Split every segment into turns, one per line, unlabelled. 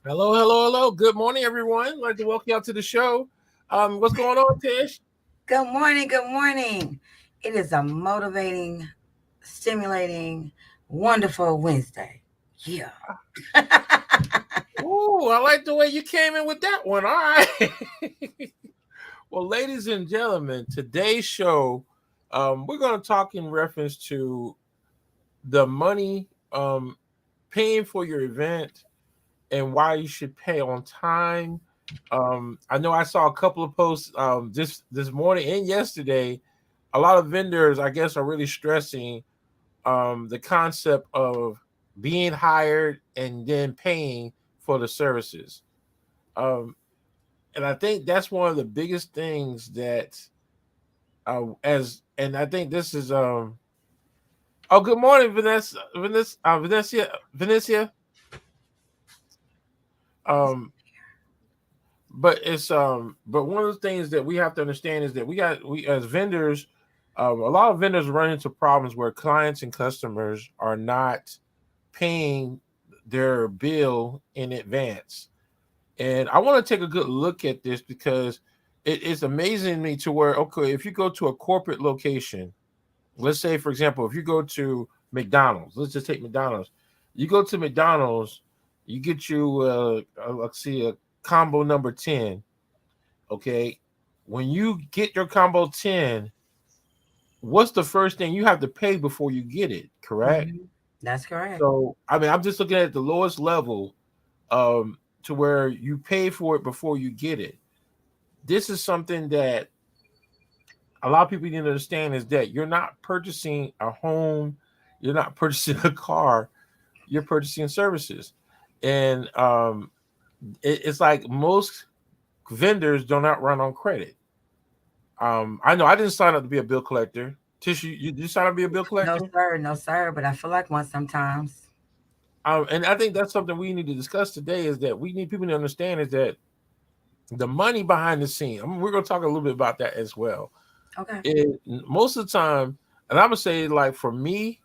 Hello, hello, hello. Good morning, everyone. I'd like to welcome you out to the show. What's going on, Tish?
Good morning. Good morning. It is a motivating, stimulating, wonderful Wednesday. Yeah.
Ooh, I like the way you came in with that one. All right. Well, ladies and gentlemen, today's show, we're going to talk in reference to the money paying for your event and why you should pay on time. I know I saw a couple of posts this morning and yesterday. A lot of vendors, I guess, are really stressing the concept of being hired and then paying for the services. Um, and I think that's one of the biggest things that as and I think this is oh, good morning, Vanessa. Um but one of the things that we have to understand is that we as vendors, a lot of vendors run into problems where clients and customers are not paying their bill in advance. And I want to take a good look at this because it's amazing me to where, okay, if you go to a corporate location, let's say, for example, if you go to McDonald's, let's just take McDonald's. You go to McDonald's, you get you, let's see, a combo number 10. Okay. When you get your combo 10, what's the first thing you have to pay before you get it? Correct.
hmm That's correct.
So, I mean, I'm just looking at the lowest level to where you pay for it before you get it. This is something that a lot of people need to understand is that you're not purchasing a home, you're not purchasing a car, you're purchasing services. And it's like most vendors do not run on credit. I know I didn't sign up to be a bill collector. Tissue, you sign up to be a bill
No,
collector?
sir. No, sir. But I feel like one sometimes.
And I think that's something we need to discuss today is that we need people to understand is that the money behind the scene. I mean, we're going to talk a little bit about that as well.
Okay.
Most of the time, and I'm gonna say like for me,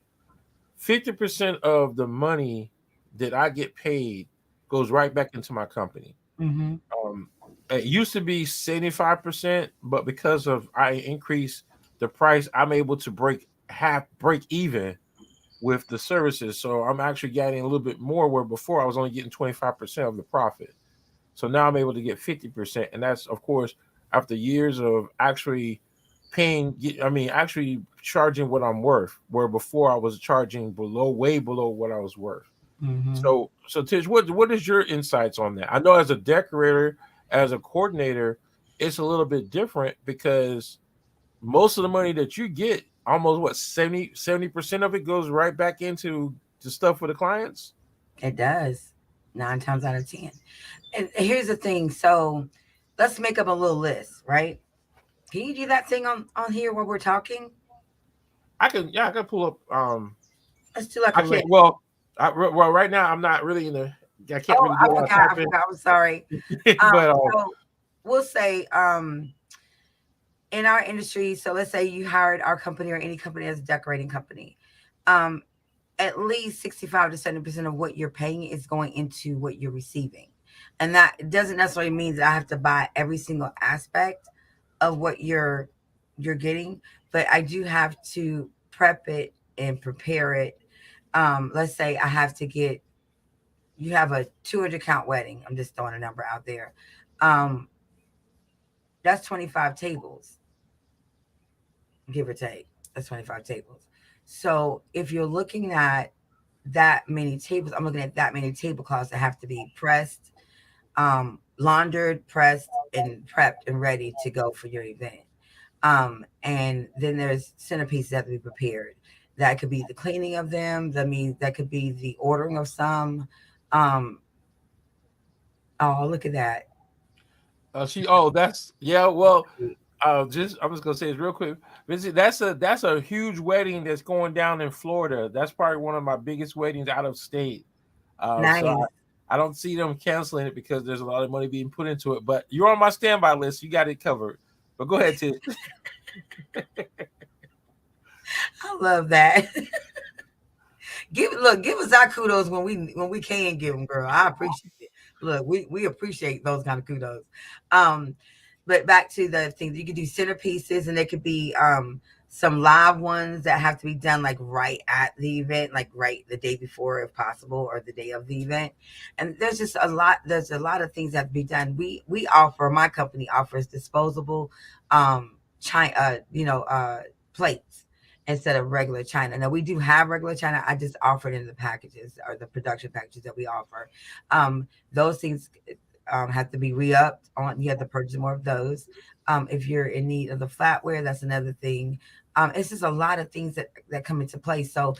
50% of the money that I get paid goes right back into my company.
hmm
Um, it used to be 75%, but because of I increase the price, I'm able to break even with the services. So I'm actually getting a little bit more where before I was only getting 25% of the profit. So now I'm able to get 50%. And that's, of course, after years of actually paying, I mean, actually charging what I'm worth, where before I was charging way below what I was worth.
hmm
So Tish, what is your insights on that? I know as a decorator, as a coordinator, it's a little bit different because most of the money that you get, almost what 70% of it goes right back into the stuff for the clients.
It does. 9 times out of 10. And here's the thing. So let's make up a little list, right? Can you do that thing on here while we're talking?
I can pull up
Let's do like
I
a list.
can't. Well, right now I'm not really in the. I can't
Oh,
really do a lot of
I
typing,
forgot. I'm sorry. Um,
but
so we'll say in our industry, so let's say you hired our company or any company as a decorating company. Um, at least 65 to 70% of what you're paying is going into what you're receiving. And that doesn't necessarily mean that I have to buy every single aspect of what you're getting, but I do have to prep it and prepare it. Let's say I have to get you have a 200 count wedding. I'm just throwing a number out there. Um, that's 25 tables, give or take. That's 25 tables. So if you're looking at that many tables, I'm looking at that many tablecloths that have to be pressed, laundered, pressed, and prepped and ready to go for your event. And then there's centerpieces that have to be prepared. That could be the cleaning of them. That could be the ordering of some. Um, oh, look at that.
she. Oh, that's yeah. Well, just I'm just gonna say this real quick. Visit, that's a huge wedding that's going down in Florida. That's probably one of my biggest weddings out of state. So
Nice.
I don't see them canceling it because there's a lot of money being put into it. But you're on my standby list. You got it covered. But go ahead, Tish.
I love that. Give us our kudos when we can give them, girl. I appreciate it. Look, we appreciate those kind of kudos. Um, but back to the things, you could do centerpieces, and there could be some live ones that have to be done like right at the event, like right the day before if possible, or the day of the event. And there's just a lot. There's a lot of things that have to be done. We offer, my company offers disposable, china, plates instead of regular china. Now we do have regular china. I just offer it in the packages or the production packages that we offer. Those things have to be re-upped on. You have to purchase more of those. If you're in need of the flatware, that's another thing. It's just a lot of things that come into play. So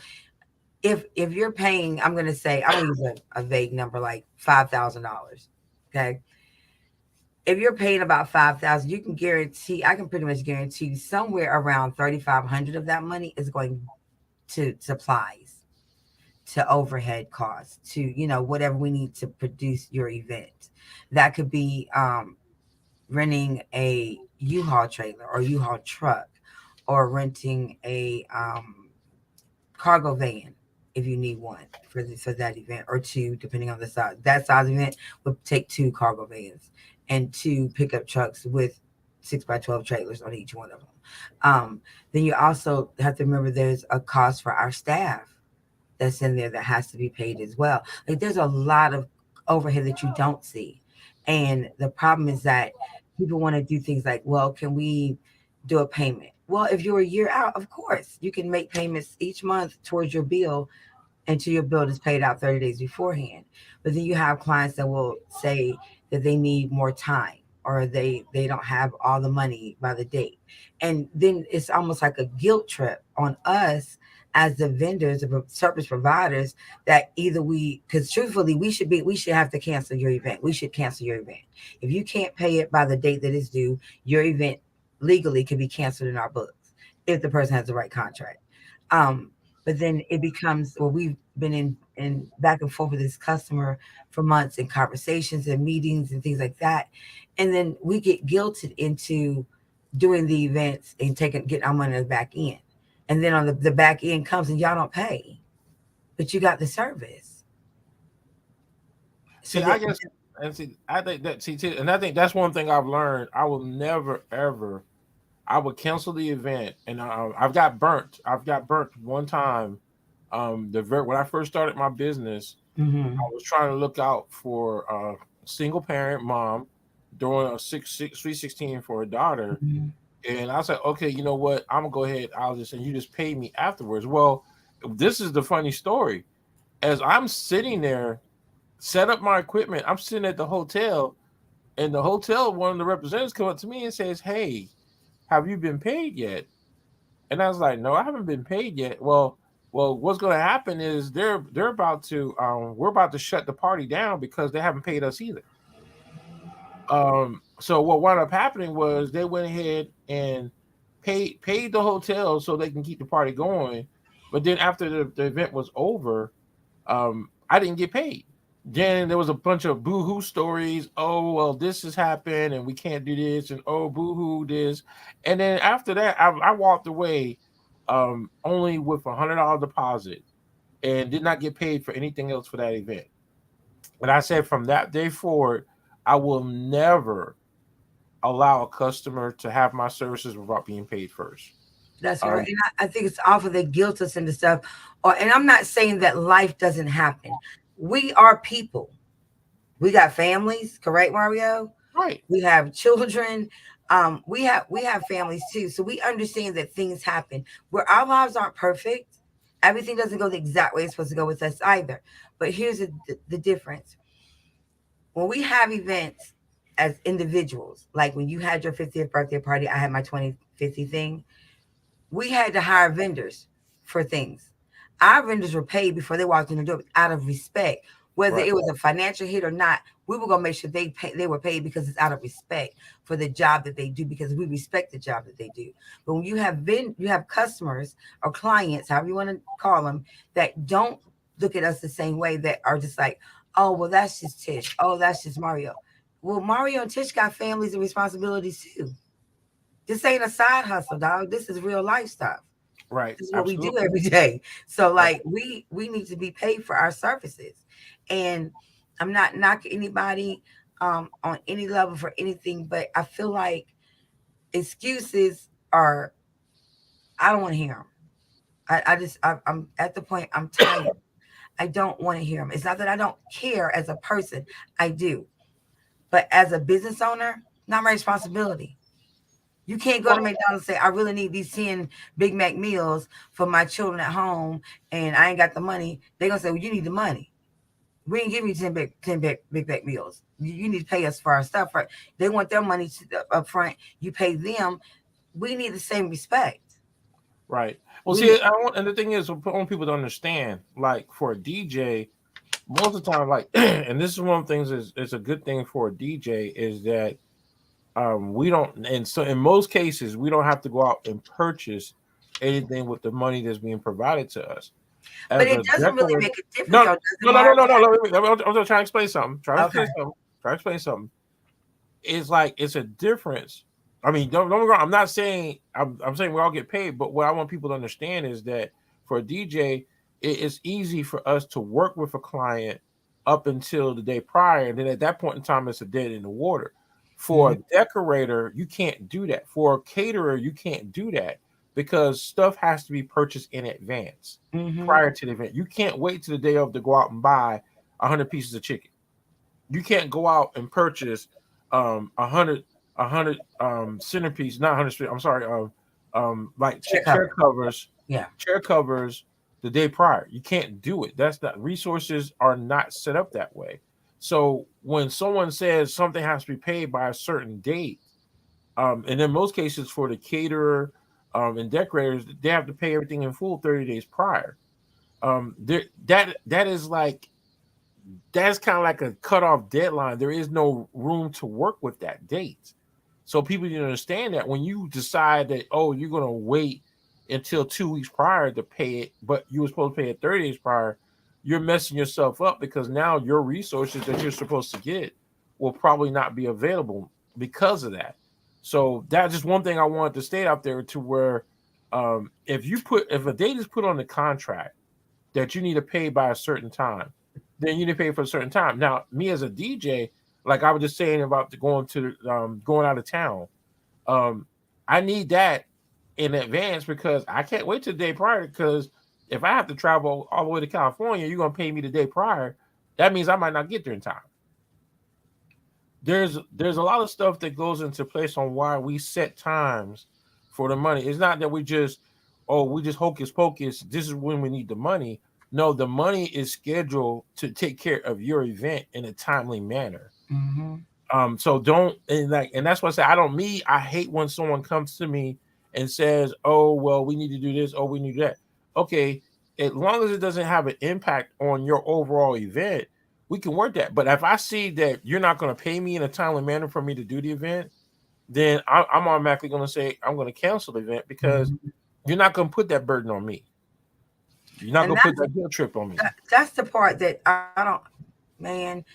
if you're paying, I'm gonna use a vague number like $5,000. Okay, if you're paying about 5,000, you can guarantee, I can pretty much guarantee somewhere around 3,500 of that money is going to supplies, to overhead costs, to whatever we need to produce your event. That could be renting a U-Haul trailer or U-Haul truck, or renting a cargo van if you need one for that event, or two depending on the size. That size event would take two cargo vans and two pickup trucks with 6x12 trailers on each one of them. Then you also have to remember there's a cost for our staff that's in there that has to be paid as well. Like there's a lot of overhead that you don't see. And the problem is that people want to do things like, well, can we do a payment? Well, if you're a year out, of course, you can make payments each month towards your bill until your bill is paid out 30 days beforehand. But then you have clients that will say that they need more time, or they don't have all the money by the date. And then it's almost like a guilt trip on us as the vendors, the service providers, that either because truthfully, we should have to cancel your event. We should cancel your event. If you can't pay it by the date that it's due, your event legally can be canceled in our books if the person has the right contract. Um, but then it becomes, well, we've been in back and forth with this customer for months, in conversations and meetings and things like that. And then we get guilted into doing the events and getting our money on the back end. And then on the back end comes and y'all don't pay, but you got the service. So
See, I guess, and see, I think that see, and I think that's one thing I've learned. I will never ever. I would cancel the event, and I've got burnt. I've got burnt one time. When I first started my business,
mm-hmm,
I was trying to look out for a single parent mom doing a 316 for her daughter,
mm-hmm.
and I said, okay, you know what? I'm gonna go ahead. And you just pay me afterwards. Well, this is the funny story. As I'm sitting there, set up my equipment, I'm sitting at the hotel, and the hotel, one of the representatives come up to me and says, "Hey, have you been paid yet?" And I was like, "No, I haven't been paid yet." Well, what's going to happen is they're about to we're about to shut the party down because they haven't paid us either. So what wound up happening was they went ahead and paid the hotel so they can keep the party going. But then after the event was over, I didn't get paid. Then there was a bunch of boohoo stories. Oh, well, this has happened and we can't do this, and oh, boohoo this. And then after that, I walked away only with $100 deposit and did not get paid for anything else for that event. And I said from that day forward, I will never allow a customer to have my services without being paid first.
That's right.
Um,
And I think it's off of the guilt us into stuff. And I'm not saying that life doesn't happen. We are people. We got families, correct, Mario?
right,
We have children. We have families too. So we understand that things happen. Where our lives aren't perfect, everything doesn't go the exact way it's supposed to go with us either. But here's the difference. When we have events as individuals, like when you had your 50th birthday party, I had my 2050 thing, we had to hire vendors for things. Our vendors were paid before they walked in the door out of respect. Whether
right,
it was a financial hit or not, we were gonna make sure they were paid because it's out of respect for the job that they do, because we respect the job that they do. But when you have customers or clients, however you want to call them, that don't look at us the same way, that are just like, oh well, that's just Tish. Oh, that's just Mario. Well, Mario and Tish got families and responsibilities too. This ain't a side hustle, dog. This is real life stuff.
right.
This is what we do
Absolutely.
every day. So
Right.
like we need to be paid for our services. And I'm not knocking anybody on any level for anything, but I feel like excuses are, I don't want to hear them. I'm at the point I'm tired. I don't want to hear them. It's not that I don't care as a person, I do, but as a business owner, not my responsibility. You can't go to
Well,
McDonald's and say, I really need these 10 Big Mac meals for my children at home and I ain't got the money. They're going to say, well, you need the money. We ain't giving you 10 Big Mac meals. You need to pay us for our stuff. Right? They want their money up front. You pay them. We need the same respect.
right. Well,
We
see,
need,
I want, and the thing is, I want people to understand, like for a DJ, most of the time, like, and this is one of the things is it's a good thing for a DJ is that we don't, and so in most cases, we don't have to go out and purchase anything with the money that's being provided to us
but
as
it
a
doesn't really
decorator.
make a difference,
No,
though, does it,
no, no,
Mark?
no, no, no. I'm just trying to explain something. Trying to explain
Okay.
something. Trying to explain something. It's like it's a difference. I mean, don't get me wrong. I'm not saying I'm saying we all get paid, but what I want people to understand is that for a DJ, it's easy for us to work with a client up until the day prior, and then at that point in time, it's a dead in the water. For
Mm-hmm.
a decorator, you can't do that. For a caterer, you can't do that because stuff has to be purchased in advance
Mm-hmm.
prior to the event. You can't wait to the day of to go out and buy 100 pieces of chicken. You can't go out and purchase a hundred centerpiece, not 100. I'm sorry, like
Check
chair
cover.
covers,
Yeah.
chair covers the day prior. You can't do it. That's not, resources are not set up that way. So when someone says something has to be paid by a certain date, and in most cases for the caterer and decorators, they have to pay everything in full 30 days prior. That is like that's kind of like a cutoff deadline. There is no room to work with that date. So people need to understand that when you decide that, oh, you're going to wait until 2 weeks prior to pay it, but you were supposed to pay it 30 days prior, you're messing yourself up because now your resources that you're supposed to get will probably not be available because of that. So that's just one thing I wanted to state out there to where if a date is put on the contract that you need to pay by a certain time, then you need to pay for a certain time. Now, me as a DJ, like I was just saying about going out of town, um, I need that in advance because I can't wait till the day prior. Because if I have to travel all the way to California, you're gonna pay me the day prior. That means I might not get there in time. There's a lot of stuff that goes into place on why we set times for the money. It's not that we just hocus pocus. This is when we need the money. No, the money is scheduled to take care of your event in a timely manner.
Mm-hmm.
So don't, and that's why I say I hate when someone comes to me and says, "Oh, well, we need to do this. Oh, we need that." Okay, as long as it doesn't have an impact on your overall event, we can work that. But if I see that you're not going to pay me in a timely manner for me to do the event, then I'm automatically going to say I'm going to cancel the event because
Mm-hmm.
you're not going to put that burden on me. You're not
And
going to put that guilt trip on me.
that's the part that I don't, man.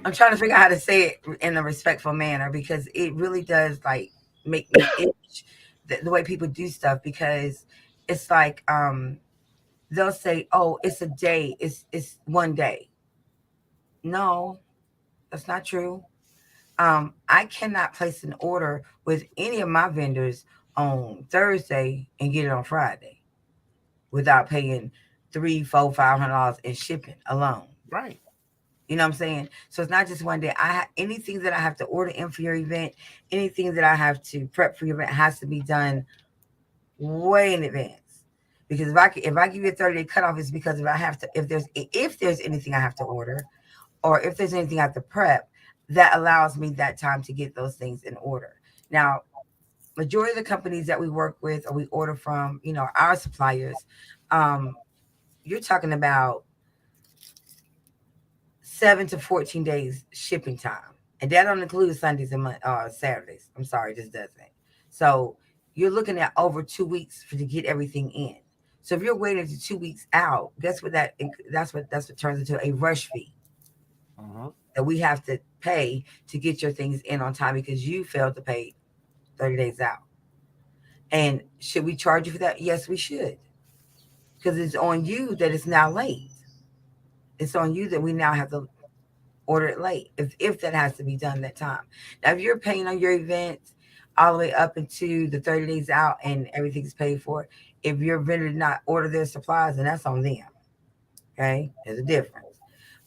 I'm trying to figure out how to say it in a respectful manner because it really does like make me itch the way people do stuff because it's like they'll say, "Oh, it's a day. It's one day." No, that's not true. I cannot place an order with any of my vendors on Thursday and get it on Friday without paying three, four, $500 in shipping alone.
Right.
You know what I'm saying? So it's not just one day. Anything that I have to order in for your event, anything that I have to prep for your event has to be done way in advance. Because if I give you a 30-day cutoff, it's because if I have to if there's anything I have to order or if there's anything I have to prep, that allows me that time to get those things in order. Now, majority of the companies that we work with or we order from, our suppliers, um, you're talking about 7 to 14 days shipping time, and that don't include Sundays and Saturdays. I'm sorry, it just doesn't. So you're looking at over 2 weeks to get everything in. So if you're waiting to 2 weeks out, guess what that's what turns into a rush fee
Uh-huh.
that we have to pay to get your things in on time because you failed to pay 30 days out. And should we charge you for that? Yes, we should, because it's on you that it's now late. It's on you that we now have to order it late if that has to be done that time. Now, if you're paying on your events all the way up into the 30 days out and everything's paid for, if your vendor did not order their supplies, then that's on them. Okay, there's a difference.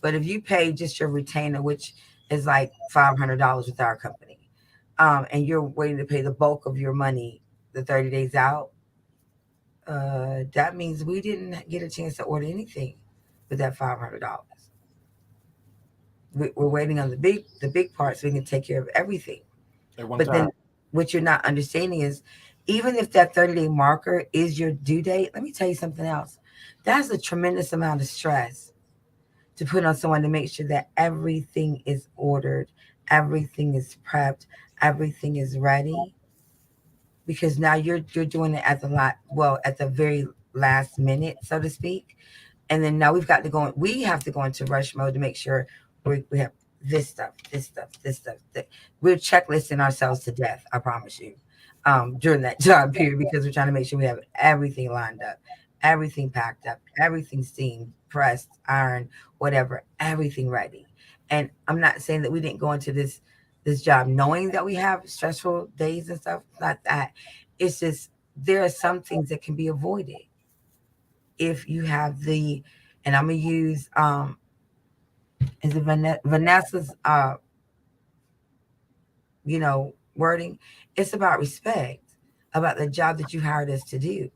But if you pay just your retainer, which is like $500 with our company, and you're waiting to pay the bulk of your money the 30 days out, that means we didn't get a chance to order anything with that $500. We're waiting on the big part so we can take care of everything.
at one
But
time.
then what you're not understanding is, even if that 30-day marker is your due date, let me tell you something else. That's a tremendous amount of stress to put on someone to make sure that everything is ordered, everything is prepped, everything is ready. Because now you're doing it at the at the very last minute, so to speak. And then now we have to go into rush mode to make sure we have this stuff, this stuff, this stuff. We're checklisting ourselves to death, I promise you, during that time period, because we're trying to make sure we have everything lined up, everything packed up, everything steamed, pressed, ironed, whatever, everything ready. And I'm not saying that we didn't go into this job knowing that we have stressful days and stuff like that. It's just there are some things that can be avoided if you have and I'm gonna use is it Vanessa's wording. It's about respect, about the job that you hired us to do.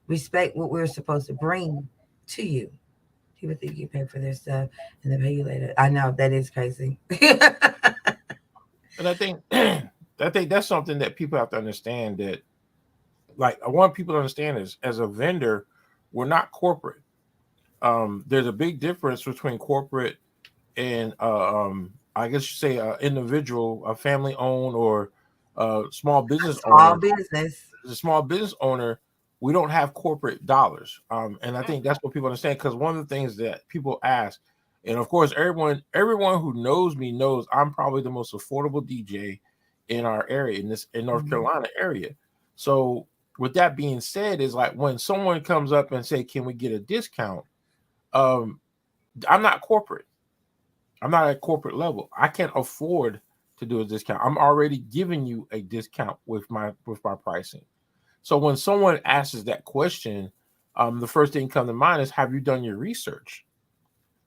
Respect what we're supposed to bring to you. People think you pay for their stuff and they pay you later. I know that is crazy.
And I think I think that's something that people have to understand, that like I want people to understand is, as a vendor, we're not corporate. There's a big difference between corporate and I guess you say individual, a family owned or small business
Small
owner.
business.
As a small business owner, we don't have corporate dollars. And I think that's what people understand, because one of the things that people ask, and of course, everyone who knows me knows I'm probably the most affordable DJ in our area, in North
Mhm.
Carolina area. So with that being said, is like when someone comes up and say, "Can we get a discount?" Um, I'm not corporate. I'm not at corporate level. I can't afford to do a discount. I'm already giving you a discount with my pricing. So when someone asks that question, the first thing come to mind is, have you done your research?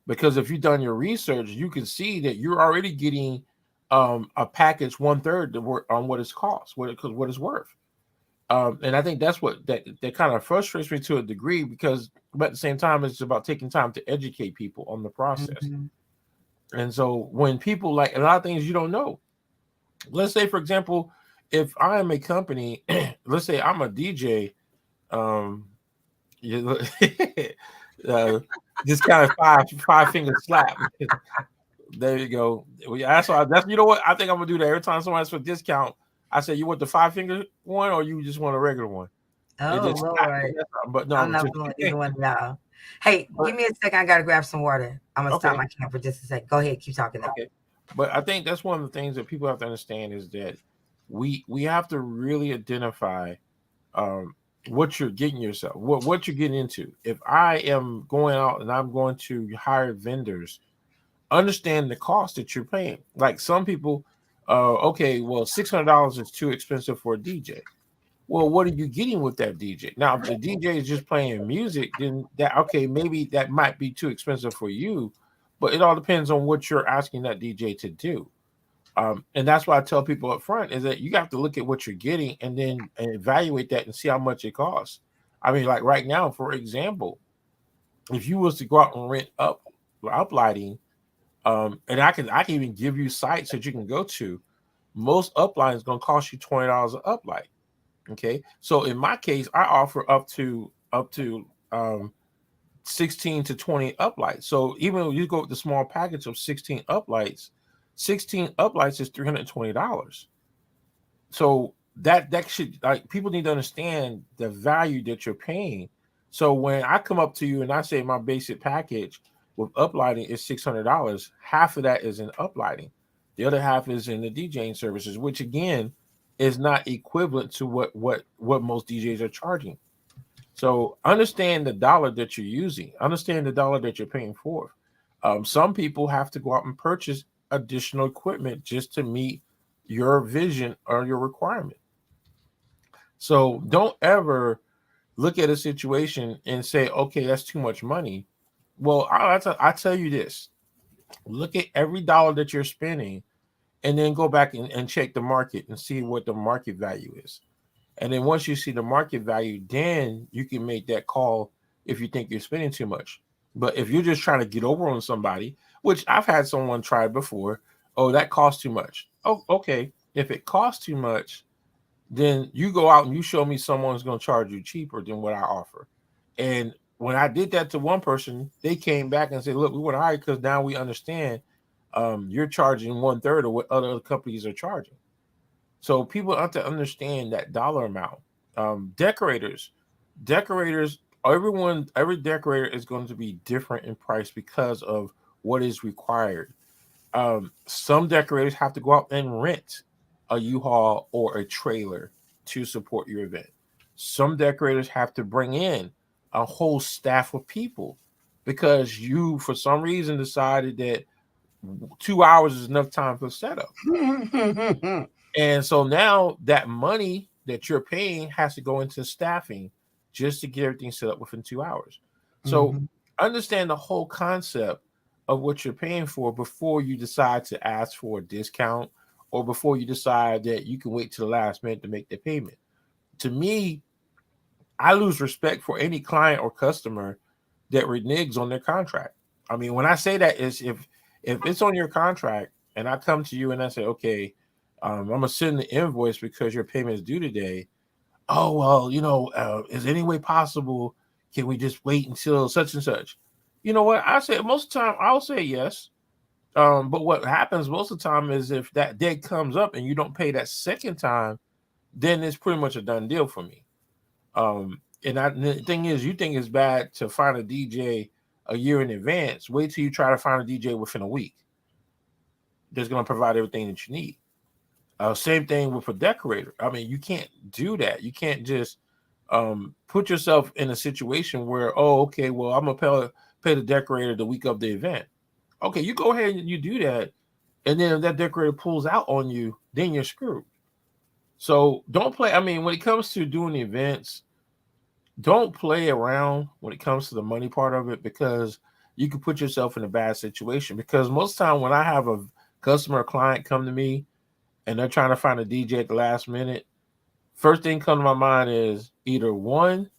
Because if you've done your research, you can see that you're already getting a package one third on what it's cost, what it's worth. And I think that's what that kind of frustrates me to a degree, because but at the same time, it's about taking time to educate people on the process.
Mhm.
And so when people, like, a lot of things you don't know, let's say for example, if I am a company, let's say I'm a DJ, um, you look, uh, just kind of five finger slap. There you go. That's you know what, I think I'm gonna do that every time someone asks for a discount. I say, you want the five finger one or you just want a regular one? It
Oh
just slap.
Lord.
But no,
I'm
I'm
not
just
feeling either one now. Hey, give me a second. I gotta grab some water. I'm gonna stop
okay.
my camera for just a second. Go ahead, keep talking though.
Okay. But I think that's one of the things that people have to understand is that we have to really identify um, what you're getting yourself, what you're getting into. If I am going out and I'm going to hire vendors, understand the cost that you're paying. Like some people, okay, well, $600 is too expensive for a DJ. Well, what are you getting with that DJ? Now, if the DJ is just playing music, then that okay, maybe that might be too expensive for you, but it all depends on what you're asking that DJ to do. And that's why I tell people up front is that you have to look at what you're getting and then evaluate that and see how much it costs. I mean, like right now, for example, if you was to go out and rent up lighting, and I can even give you sites that you can go to. Most upline is going to cost you $20 an uplight. Okay, so in my case, I offer up to 16 to 20 uplights. So even when you go with the small package of 16 uplights is $320. So that should, like, people need to understand the value that you're paying. So when I come up to you and I say my basic package with uplighting is $600, half of that is in uplighting, the other half is in the DJing services, which again is not equivalent to what most DJs are charging. So understand the dollar that you're using, understand the dollar that you're paying for. Some people have to go out and purchase additional equipment just to meet your vision or your requirement. So don't ever look at a situation and say, okay, that's too much money. Well, I tell you this, look at every dollar that you're spending and then go back and check the market and see what the market value is. And then once you see the market value, then you can make that call if you think you're spending too much. But if you're just trying to get over on somebody, which I've had someone try before, oh, that costs too much. Oh, okay. If it costs too much, then you go out and you show me someone's going to charge you cheaper than what I offer. And when I did that to one person, they came back and said, look, we want to hire you because now we understand you're charging one third of what other companies are charging. So people have to understand that dollar amount. Decorators, decorators, every decorator is going to be different in price because of what is required. Some decorators have to go out and rent a U-Haul or a trailer to support your event. Some decorators have to bring in a whole staff of people because you, for some reason, decided that 2 hours is enough time for setup. And so now that money that you're paying has to go into staffing just to get everything set up within 2 hours. So
Mhm.
understand the whole concept of what you're paying for before you decide to ask for a discount or before you decide that you can wait to the last minute to make the payment. To me, I lose respect for any client or customer that reneges on their contract. I mean, when I say that is if it's on your contract and I come to you and I say, okay, I'm gonna send the invoice because your payment is due today. Oh well, is any way possible? Can we just wait until such and such? You know what? I say most of the time I'll say yes. But what happens most of the time is if that date comes up and you don't pay that second time, then it's pretty much a done deal for me. And the thing is, you think it's bad to find a DJ a year in advance. Wait till you try to find a DJ within a week that's going to provide everything that you need. Same thing with a decorator. I mean, you can't do that. You can't just put yourself in a situation where, oh, okay, well, I'm gonna pay the decorator the week of the event. Okay, you go ahead and you do that, and then if that decorator pulls out on you, then you're screwed. So don't play. I mean, when it comes to doing events, don't play around when it comes to the money part of it because you can put yourself in a bad situation. Because most time when I have a customer or client come to me and they're trying to find a DJ at the last minute, first thing come to my mind is either one,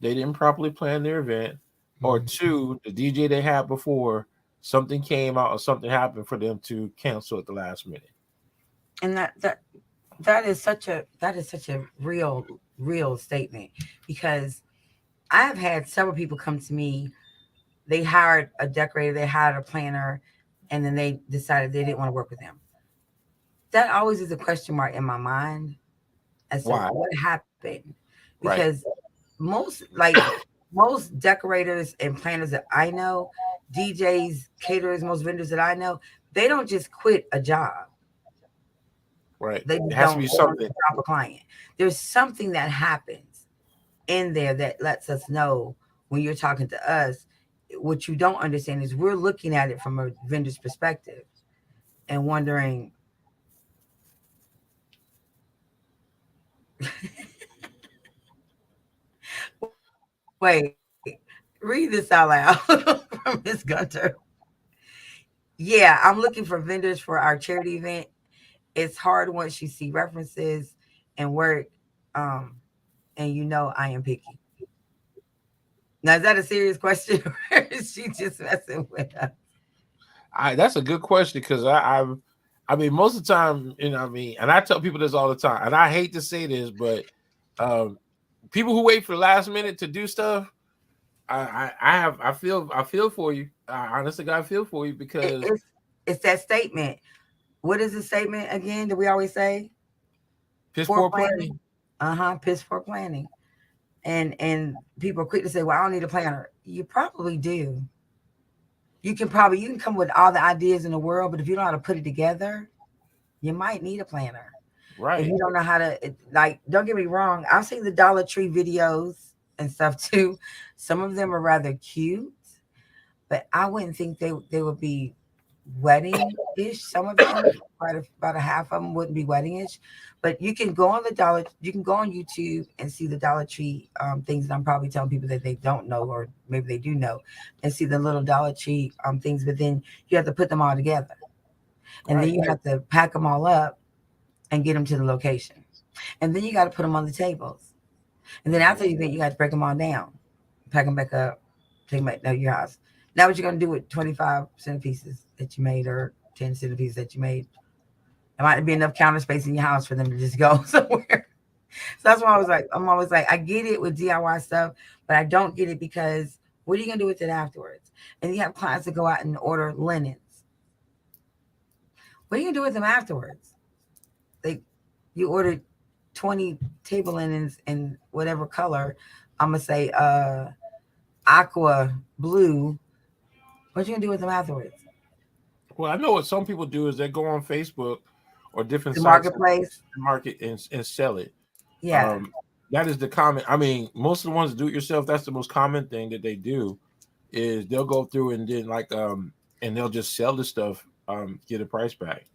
they didn't properly plan their event, or
Mhm.
two, the DJ they had before, something came out or something happened for them to cancel at the last minute.
And that is such a real statement because I have had several people come to me. They hired a decorator, they hired a planner, and then they decided they didn't want to work with them. That always is a question mark in my mind as to
Why?
what happened because
Right.
most decorators and planners that I know, DJs, caterers, most vendors that I know, they don't just quit a job.
Right.
They
It
just
has to
don't
be
they don't
something.
just drop a client. There's something that happens in there that lets us know when you're talking to us. What you don't understand is we're looking at it from a vendor's perspective and wondering, wait, read this out loud from Miss Gunter. Yeah, I'm looking for vendors for our charity event. It's hard once you see references and work, um, and you know I am picky. Now, is that a serious question, or is she just messing with us?
I That's a good question because I mean, most of the time, I mean, and I tell people this all the time, and I hate to say this, but um, people who wait for the last minute to do stuff, I feel for you. I honestly, I feel for you
It,
because
it's that statement. What is the statement again that we always say?
piss
Poor
poor
planning.
planning.
Piss poor planning. And people are quick to say, "Well, I don't need a planner." You probably do. You can come with all the ideas in the world, but if you don't know how to put it together, you might need a planner. If
Right.
you don't know how to like, don't get me wrong, I've seen the Dollar Tree videos and stuff too. Some of them are rather cute, but I wouldn't think they would be wedding-ish. Some of them, about a half of them wouldn't be wedding-ish. But you can go on you can go on YouTube and see the Dollar Tree things that I'm probably telling people that they don't know, or maybe they do know, and see the little Dollar Tree things. But then you have to put them all together, and then
Right.
you have to pack them all up and get them to the location, and then you got to put them on the tables, and then after the event you got to break them all down, pack them back up, take them back to your house. Now what you're gonna do with 25 centerpieces that you made, or 10 centerpieces that you made? There might be enough counter space in your house for them to just go somewhere. So that's why I'm always like, I get it with DIY stuff, but I don't get it because what are you gonna do with it afterwards? And you have clients that go out and order linens. What are you gonna do with them afterwards? Like, you ordered 20 table linens in whatever color. I'm gonna say aqua blue. What you gonna do with them afterwards?
Well, I know what some people do is they go on Facebook or different
The
sites
marketplace.
and market and sell it.
Yeah.
Um, that is the common. I mean, most of the ones that do it yourself, that's the most common thing that they do is they'll go through and then and they'll just sell the stuff, get a price back.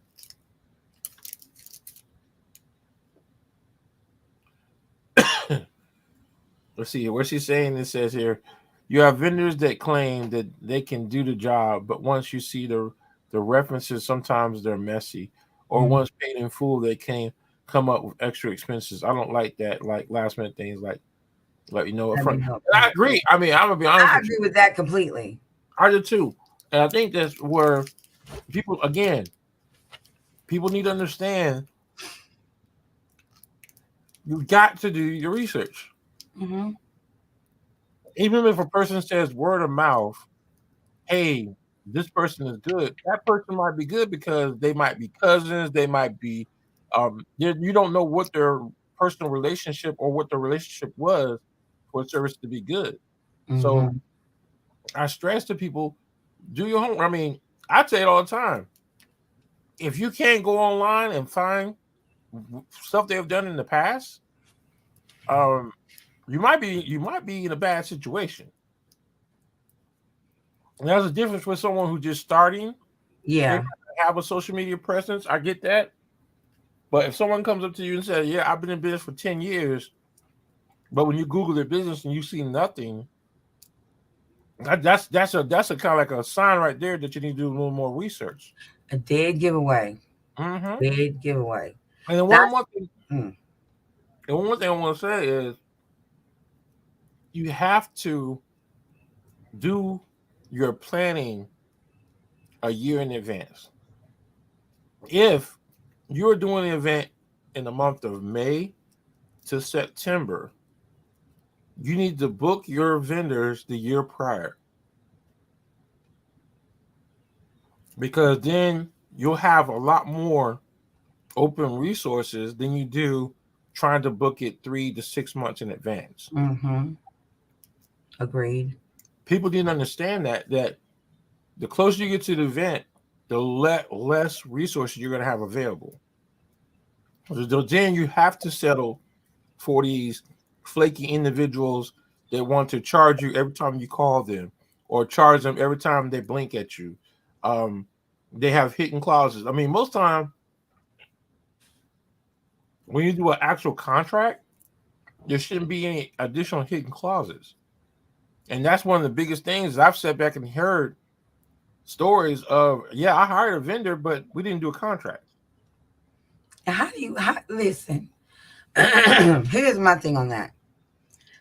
Let's see what she's saying. It says here, you have vendors that claim that they can do the job, but once you see the references, sometimes they're messy, or
Mhm.
once paid in full, they can come up with extra expenses. I don't like that, like last minute things, like up
Let me
front.
help
And I
you.
agree. I mean, I'm gonna be honest
I
with you.
agree with that completely.
I do too, and I think that's where people need to understand. You got to do your research,
Hmm.
even if a person says word of mouth, hey, this person is good. That person might be good because they might be cousins. They might be, you don't know what their personal relationship or what the relationship was for a service to be good. So
Hmm.
I stress to people, do your homework. I mean, I say it all the time. If you can't go online and find stuff they've done in the past, um, you might be in a bad situation. And there's a difference with someone who's just starting. They
Yeah.
might have a social media presence. I get that. But if someone comes up to you and says, "Yeah, I've been in business for 10 years," but when you Google their business and you see nothing, that's a kind of like a sign right there that you need to do a little more research.
A dead giveaway.
Hmm.
Dead giveaway.
And then
That's mm,
one more thing I want to say is you have to do your planning a year in advance. If you're doing an event in the month of May to September, you need to book your vendors the year prior because then you'll have a lot more open resources than you do trying to book it 3 to 6 months in advance.
mm-hmm. Agreed.
People didn't understand that the closer you get to the event, the less resources you're going to have available. So then you have to settle for these flaky individuals that want to charge you every time you call them or charge them every time they blink at you. Um, they have hidden clauses. I mean, most time when you do an actual contract, there shouldn't be any additional hidden clauses. And that's one of the biggest things I've sat back and heard stories of, yeah, I hired a vendor, but we didn't do a contract.
And listen? Here's my thing on that.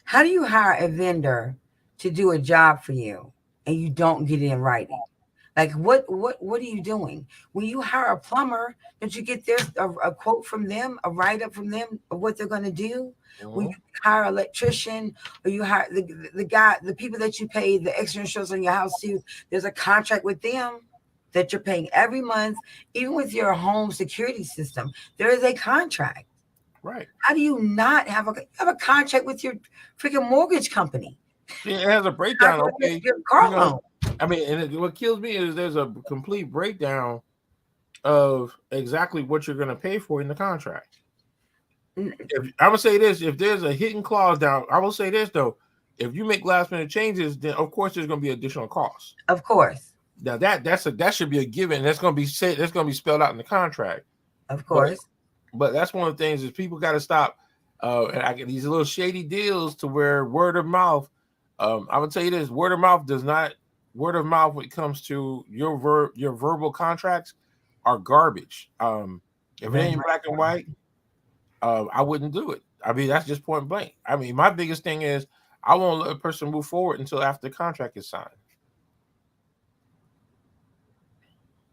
How do you hire a vendor to do a job for you and you don't get it in writing? Like, what are you doing when you hire a plumber? Don't you get a quote from them, a write up from them of what they're going to do? When you
Mhm.
hire an electrician, or you hire the guy, the people that you pay the extra insurance on your house to, there's a contract with them that you're paying every month. Even with your home security system, there is a contract.
Right.
How do you not have a contract with your freaking mortgage company?
It has a breakdown.
Contract with
Okay.
your
You
car
know,
loan.
I mean, what kills me is there's a complete breakdown of exactly what you're going to pay for in the contract.
N-
If I would say this, if there's a hidden clause down, I will say this though, if you make last minute changes, then of course there's going to be additional costs.
Of course.
Now that should be a given. That's going to be said. That's going to be spelled out in the contract.
Of
But
course.
that's one of the things is people got to stop. And I get these little shady deals to where word of mouth. I would tell you this: word of mouth does not word of mouth when it comes to your verbal contracts are garbage. If it
Very
ain't
much
black and
so.
white, I wouldn't do it. I mean, that's just point blank. I mean, my biggest thing is I won't let a person move forward until after the contract is signed.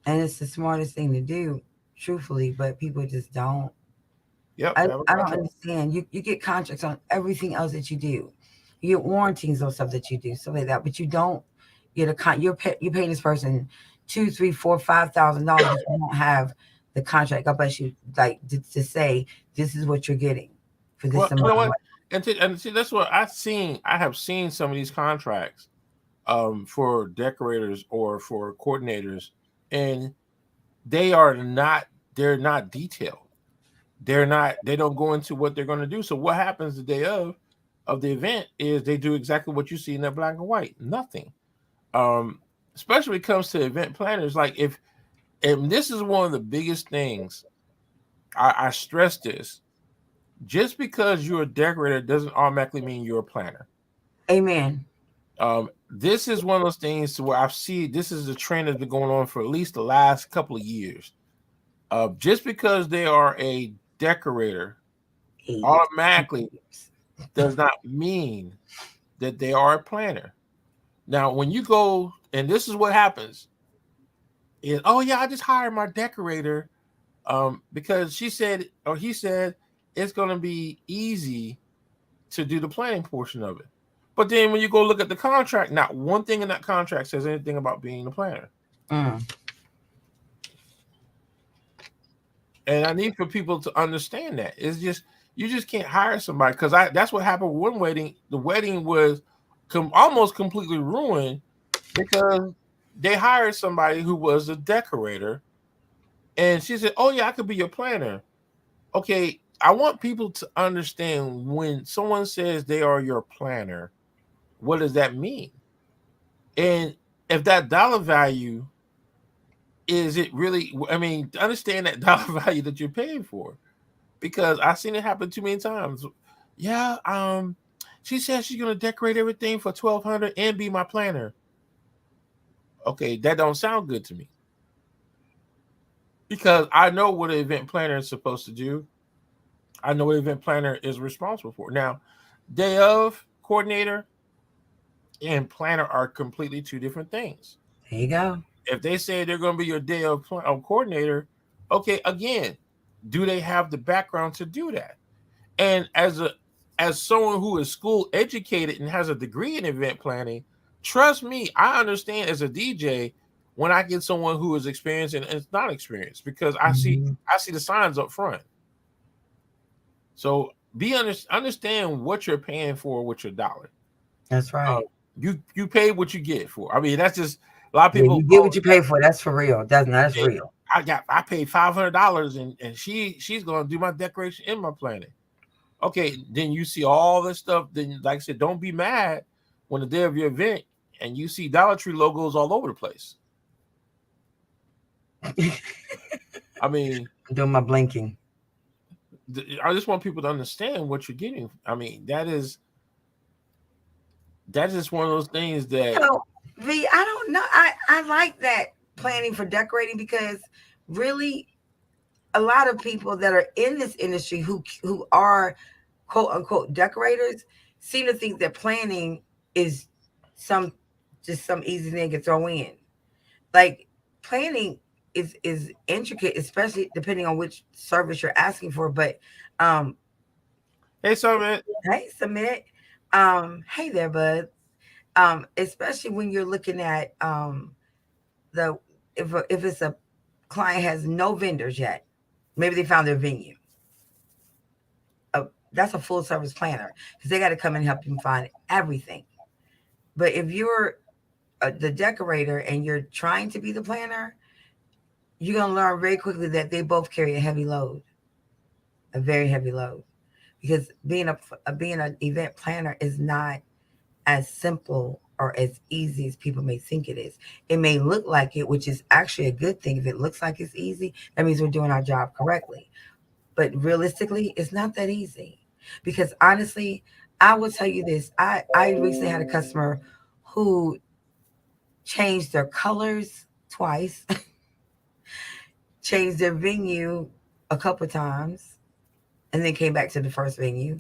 And it's the smartest thing to do, truthfully, but people just don't.
Yep,
I,
have a
I don't
contract.
understand. You get contracts on everything else that you do. You get warranties on stuff that you do, stuff like that. But you don't get you're paying this person two, three, four, $5,000, but you don't have the contract. God bless you, like to say this is what you're getting for this
Well, you
amount
know
of
what?
money.
And see, that's what I've seen. I have seen some of these contracts for decorators or for coordinators, and they are not. They're not detailed. They're not. They don't go into what they're going to do. So what happens the day of the event is they do exactly what you see in that black and white. Nothing. Um, Especially when it comes to event planners. Like if and this is one of the biggest things I stress this. Just because you're a decorator doesn't automatically mean you're a planner.
Amen.
This is one of those things to where I've seen this is a trend that's been going on for at least the last couple of years. Just because they are a decorator
Eight.
automatically does not mean that they are a planner. Now, when you go, and this is what happens is, oh yeah, I just hired my decorator because she said or he said it's going to be easy to do the planning portion of it. But then when you go look at the contract, not one thing in that contract says anything about being a planner.
Mm.
And I need for people to understand that. It's just you just can't hire somebody because I that's what happened with one wedding. The wedding was almost completely ruined because they hired somebody who was a decorator, and she said, "Oh yeah, I could be your planner." Okay, I want people to understand when someone says they are your planner, what does that mean? And if that dollar value is it really? I mean, understand that dollar value that you're paying for because I've seen it happen too many times. Yeah, she says she's gonna decorate everything for 1,200 and be my planner. Okay, that don't sound good to me because I know what an event planner is supposed to do. I know what event planner is responsible for. Now, day of coordinator and planner are completely two different things.
There you go.
If they say they're going to be your day of coordinator, okay, again, do they have the background to do that? And as someone who is school educated and has a degree in event planning, trust me, I understand as a DJ when I get someone who is experienced and is not experienced because
Mhm.
I see the signs up front. So understand what you're paying for with your dollar.
That's
Uh,
right.
you pay what you get for. I mean, that's just a lot of
Yeah,
people.
you get what you pay for. That's for real. That's
Yeah,
real.
I paid $500 and she's gonna do my decoration in my planning. Okay, then you see all this stuff. Then, like I said, don't be mad when the day of your event and you see Dollar Tree logos all over the place. I mean,
I'm doing my blinking.
I just want people to understand what you're getting. I mean, that's just one of those things that
So, V, I don't know. I like that planning for decorating because really a lot of people that are in this industry who are quote unquote decorators seem to think that planning is some just some easy thing to throw in. Like planning is intricate, especially depending on which service you're asking for. But um
hey, so man,
hey, submit. Hey there, bud. Especially when you're looking at the if it's a client has no vendors yet, maybe they found their venue. Uh, that's a full service planner because they got to come and help you find everything. But if you're the decorator and you're trying to be the planner, you're gonna learn very quickly that they both carry a heavy load, a very heavy load. Because being an event planner is not as simple or as easy as people may think it is. It may look like it, which is actually a good thing. If it looks like it's easy, that means we're doing our job correctly. But realistically, it's not that easy. Because honestly, I will tell you this. I recently had a customer who changed their colors twice, changed their venue a couple times, and then came back to the first venue.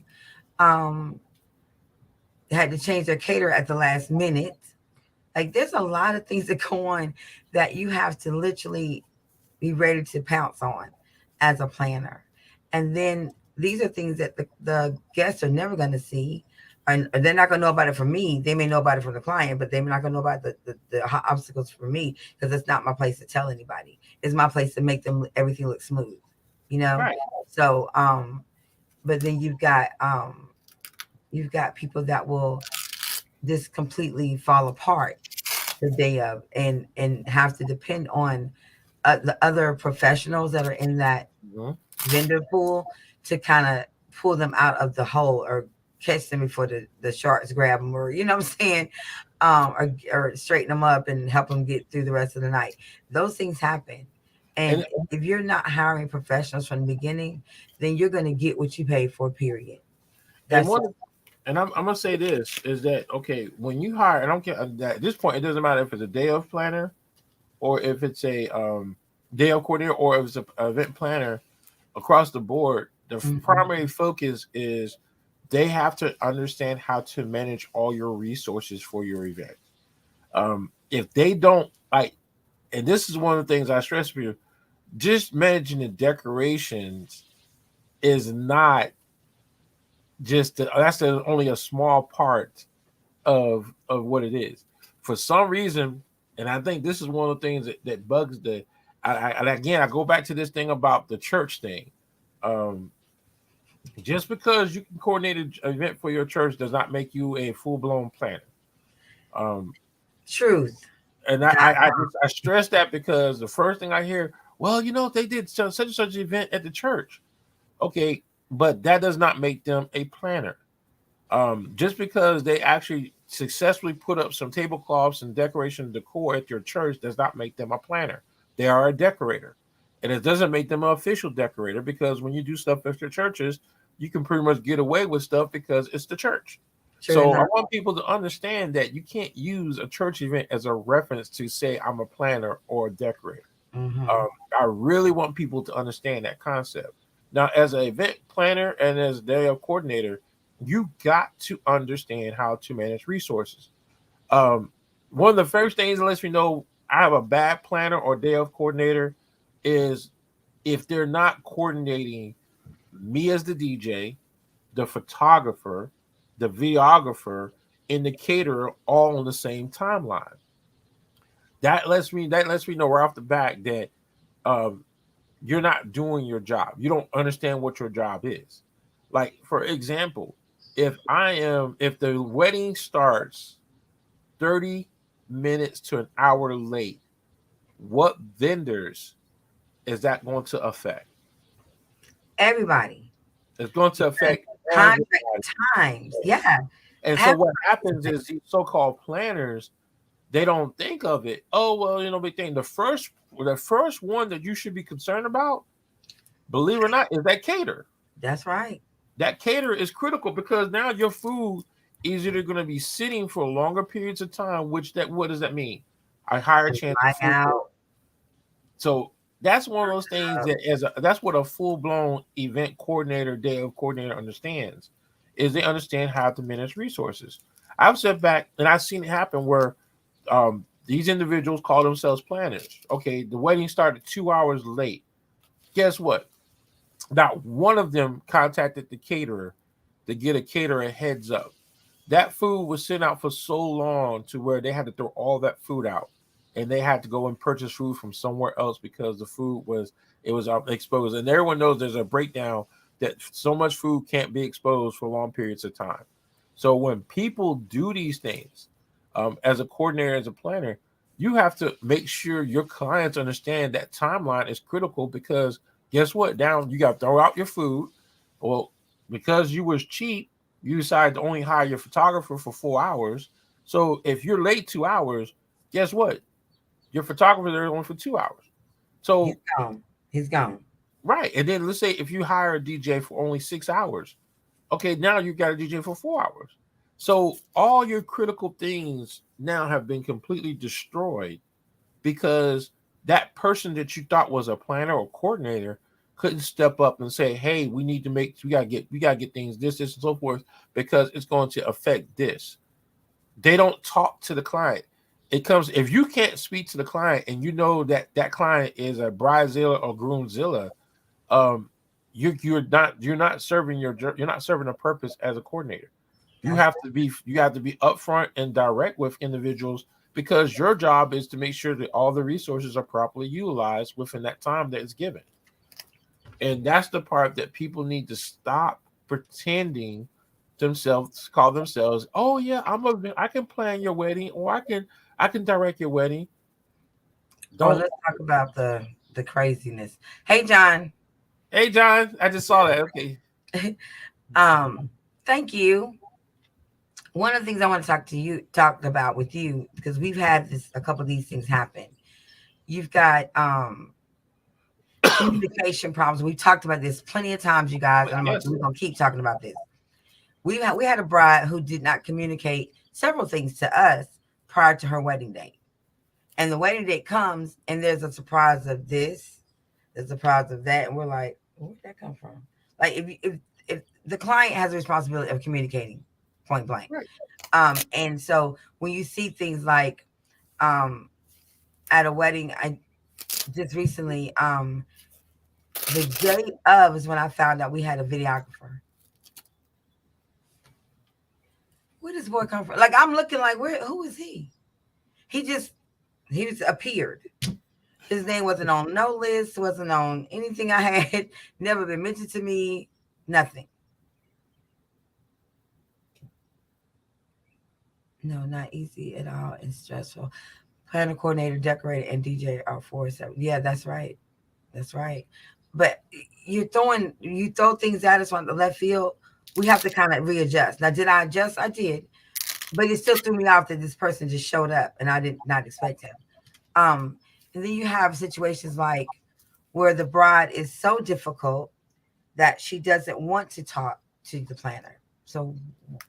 Um, had to change their caterer at the last minute. Like there's a lot of things that go on that you have to literally be ready to pounce on as a planner. And then these are things that the guests are never going to see. And they're not going to know about it from me. They may know about it from the client, but they're not going to know about the obstacles for me because it's not my place to tell anybody. It's my place to make them everything look smooth, you know?
Right.
So, but then you've got people that will just completely fall apart the day of and have to depend on the other professionals that are in that
Mhm.
vendor pool to kind of pull them out of the hole or catch them before the sharks grab them, or you know what I'm saying, or straighten them up and help them get through the rest of the night. Those things happen.
And
And if you're not hiring professionals from the beginning, then you're going to get what you pay for, period.
and
That's
one
just
and I'm gonna say this is that okay when you hire, and I don't care at this point it doesn't matter if it's a day of planner or if it's a day of coordinator or if it's a event planner across the board. The
mhm,
primary focus is they have to understand how to manage all your resources for your event. If they don't like, and this is one of the things I stress for you, just managing the decorations is not that's only a small part of what it is. For some reason, and I think this is one of the things that bugs the. And again, I go back to this thing about the church thing. Um, just because you can coordinate an event for your church does not make you a full blown planner. Um,
truth.
and
That
I stress that because the first thing I hear, well, they did such and such event at the church. Okay, but that does not make them a planner. Just because they actually successfully put up some tablecloths and decoration decor at your church does not make them a planner. They are a decorator. And it doesn't make them an official decorator because when you do stuff at your churches, you can pretty much get away with stuff because it's the church.
true
So I
enough.
want people to understand that you can't use a church event as a reference to say I'm a planner or a decorator.
Hmm.
Um, I really want people to understand that concept. Now, as an event planner and as a day of coordinator, you got to understand how to manage resources. Um, One of the first things that lets me know I have a bad planner or day of coordinator is if they're not coordinating me as the DJ, the photographer, the videographer, and the caterer all on the same timeline. That lets me know right off the bat that um, you're not doing your job. You don't understand what your job is. Like for example, if the wedding starts 30 minutes to an hour late, what vendors is that going to affect?
Everybody.
It's going to
Because
affect everybody.
contract times. Yeah.
And so what happens is these so-called planners, they don't think of it. Oh well, big thing. The first one that you should be concerned about, believe it or not, is that caterer.
That's right.
That caterer is critical because now your food is either going to be sitting for longer periods of time, which that what does that mean? A higher chance of
Fly
food waste.
out.
So that's one of those things that's what a full blown event coordinator, day of coordinator understands, is they understand how to manage resources. I've sat back and I've seen it happen where these individuals call themselves planners. Okay, the wedding started 2 hours late. Guess what? Not one of them contacted the caterer to get a caterer heads up. That food was sitting out for so long to where they had to throw all that food out, and they had to go and purchase food from somewhere else because the food was exposed. And everyone knows there's a breakdown that so much food can't be exposed for long periods of time. So when people do these things, as a coordinator, as a planner, you have to make sure your clients understand that timeline is critical because guess what? Now you got to throw out your food. Well, because you was cheap, You decide to only hire your photographer for 4 hours. So if you're late 2 hours, guess what? Your photographer there only for 2 hours.
He's
So
gone. He's gone.
right, and then let's say if you hire a DJ for only 6 hours, okay, now you got a DJ for 4 hours. So all your critical things now have been completely destroyed because that person that you thought was a planner or coordinator couldn't step up and say, "Hey, we gotta get things this and so forth because it's going to affect this." They don't talk to the client. It comes if you can't speak to the client and you know that that client is a bridezilla or groomzilla, um, you're not serving you're not serving a purpose as a coordinator.
That's
You have to be upfront and direct with individuals because your job is to make sure that all the resources are properly utilized within that time that is given. And that's the part that people need to stop pretending themselves call themselves, oh yeah, I can plan your wedding or I can direct your wedding.
Oh,
Don't
let's talk about the craziness. Hey, John.
Hey John, I just saw that. Okay.
um, Thank you. One of the things I want to talk about with you, because we've had this a couple of these things happen. You've got communication problems. We've talked about this plenty of times, you guys, and
Yes.
we're gonna keep talking about this. We had a bride who did not communicate several things to us prior to her wedding date. And the wedding date comes and there's a surprise of this, there's a surprise of that, and we're like, where did that come from? Like if the client has a responsibility of communicating, point blank.
Right.
And so when you see things like um at a wedding, I just recently, the day of is when I found out we had a videographer. Where does this boy come from? Like I'm looking like who is he? He just he just appeared. His name wasn't on no list, wasn't on anything I had, never been mentioned to me, nothing. No, not easy at all and stressful. Planner, coordinator, decorator, and DJ are 4 7. Yeah, that's right. That's right. But you throw things at us on the left field. We have to kind of readjust. Now, did I adjust? I did, but it still threw me off that this person just showed up and I did not expect him. Um, and then you have situations like where the bride is so difficult that she doesn't want to talk to the planner. So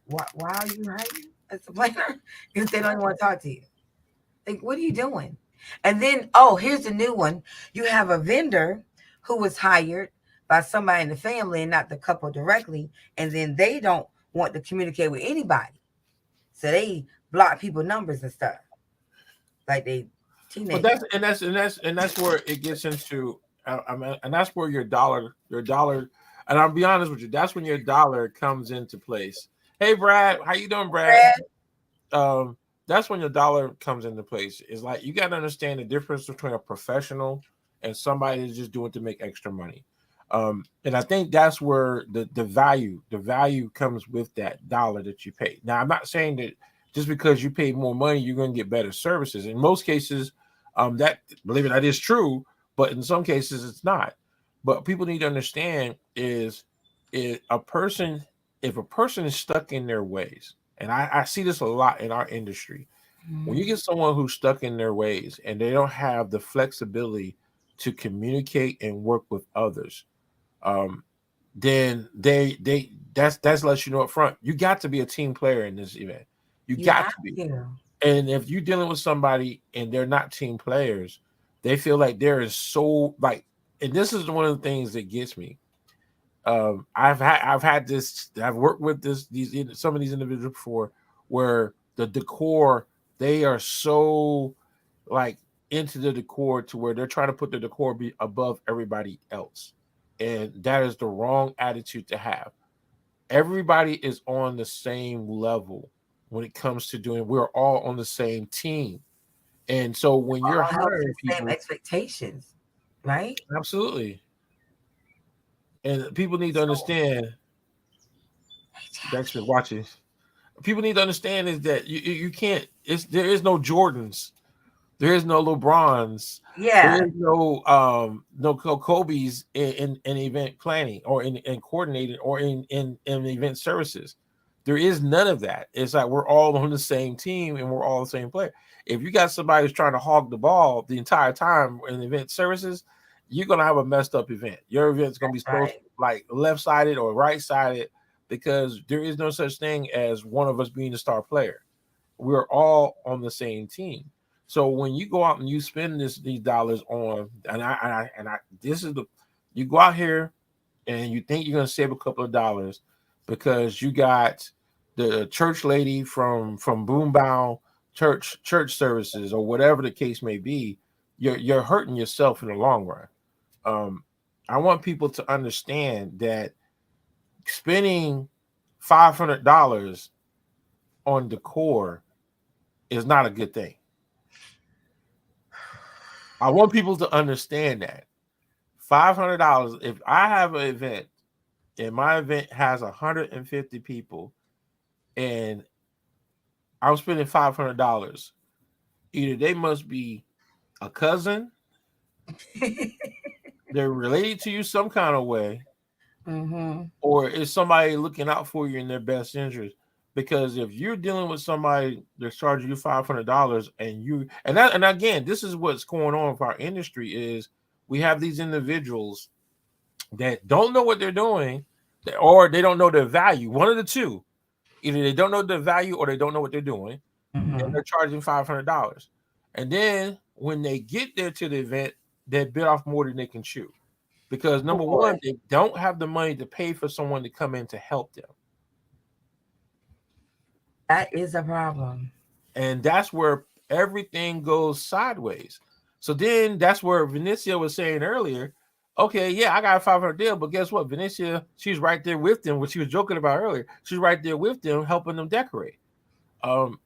why are you hiring as a planner if they don't even want to talk to you? Like, what are you doing? And then, oh, here's a new one. You have a vendor who was hired by somebody in the family and not the couple directly, and then they don't want to communicate with anybody, so they block people numbers and stuff like they
But
teenagers.
that's where it gets into. I mean, and that's where your dollar, and I'll be honest with you, that's when your dollar comes into place. Hey, Brad, how you doing, Brad?
Brad,
Um, that's when your dollar comes into place. It's like you got to understand the difference between a professional and somebody that's just doing to make extra money. And I think that's where the value comes with that dollar that you pay. Now, I'm not saying that just because you pay more money, you're going to get better services. In most cases, that believe it, that is true, but in some cases, it's not. But people need to understand is a person if a person is stuck in their ways, and I see this a lot in our industry. When you
mm,
get someone who's stuck in their ways and they don't have the flexibility to communicate and work with others, um, then that's lets you know up front. You got to be a team player in this event. You
you
got
have
to be.
to.
And if you're dealing with somebody and they're not team players, they feel like there is so like, and this is one of the things that gets me. I've worked with some of these individuals before where the decor, they are so like into the decor to where they're trying to put the decor be above everybody else, and that is the wrong attitude to have. Everybody is on the same level when it comes to doing. We're all on the same team, and so when you're
All held to
hiring
the same
people,
expectations, right?
absolutely, and people need to
So,
understand. Thanks for watching. People need to understand is that you can't. There is no Jordans, there is no LeBrons, there
yeah,
is no Kobe's in event planning or in coordinating or in event services. There is none of that. It's like we're all on the same team and we're all the same player. If you got somebody who's trying to hog the ball the entire time in event services, you're gonna have a messed up event. Your event's gonna be supposed
Right.
like left sided or right sided because there is no such thing as one of us being the star player. We're all on the same team. So when you go out and you spend these dollars on, and I this is the you go out here and you think you're going to save a couple of dollars because you got the church lady from Boombound church services or whatever the case may be, you're hurting yourself in the long run. Um, I want people to understand that spending $500 on decor is not a good thing. I want people to understand that $500. If I have an event and my event has 150 people and I'm spending $500, either they must be a cousin, they're related to you some kind of way,
Mm-hmm.
or is somebody looking out for you in their best interest. Because if you're dealing with somebody that's charging you $500 and again, this is what's going on with our industry is we have these individuals that don't know what they're doing, or they don't know their value. One of the two. Either they don't know the value or they don't know what they're doing, and
Mm-hmm.
they're charging $500. And then when they get there to the event, they bit off more than they can chew. Because
Oh
number one,
boy,
they don't have the money to pay for someone to come in to help them.
that is a problem.
And that's where everything goes sideways. So then that's where Vinicia was saying earlier, okay, yeah, I got a 500 deal, but guess what? Vinicia, she's right there with them, what she was joking about earlier. She's right there with them, helping them decorate.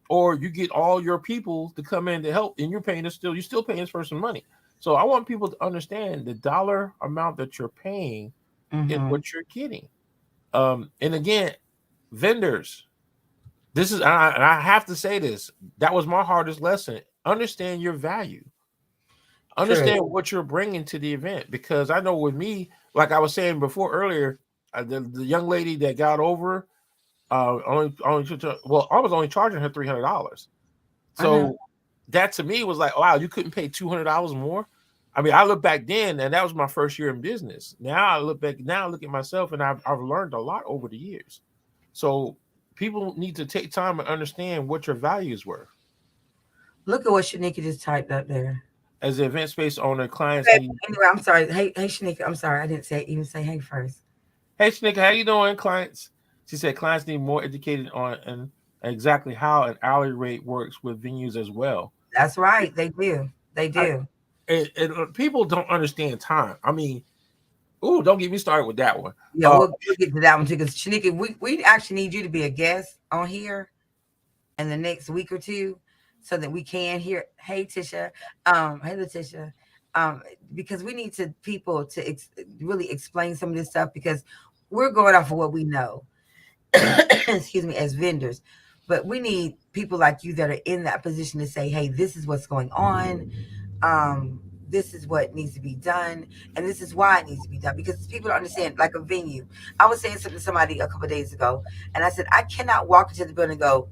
Or you get all your people to come in to help, and you're still paying this person money. So I want people to understand the dollar amount that you're paying is
Mm-hmm.
what you're getting. And again, vendors, this is and I have to say this. That was my hardest lesson. Understand your value.
True.
Understand what you're bringing to the event. Because I know with me, like I was saying before earlier, the young lady that got over, well, I was only charging her $300.
I know.
So that to me was like, wow, you couldn't pay $200 more. I mean, I look back then, and that was my first year in business. Now I look back, now I look at myself, and I've learned a lot over the years. So people need to take time and understand what your values were.
Look at what Shanika just typed up there.
As an event space owner, clients
Babe,
need.
anyway, I'm sorry. Hey, Shanika. I'm sorry. I didn't say even say hey first.
Hey, Snicker, how you doing, clients? She said clients need more educated on and exactly how an hourly rate works with venues as well.
That's right. They do. They
I,
do.
people don't understand time. I mean, ooh, don't get me started with that one.
Yeah,
Uh,
we'll get to that one too. Because Shanika, we actually need you to be a guest on here in the next week or two, so that we can hear. Hey, Tisha. Hey, Letitia. Um, because we need to people to really explain some of this stuff because we're going off of what we know. Excuse me, as vendors. But we need people like you that are in that position to say, hey, this is what's going on. Um, this is what needs to be done, and this is why it needs to be done. Because people don't understand, like a venue. I was saying something to somebody a couple of days ago, and I said, I cannot walk into the building and go,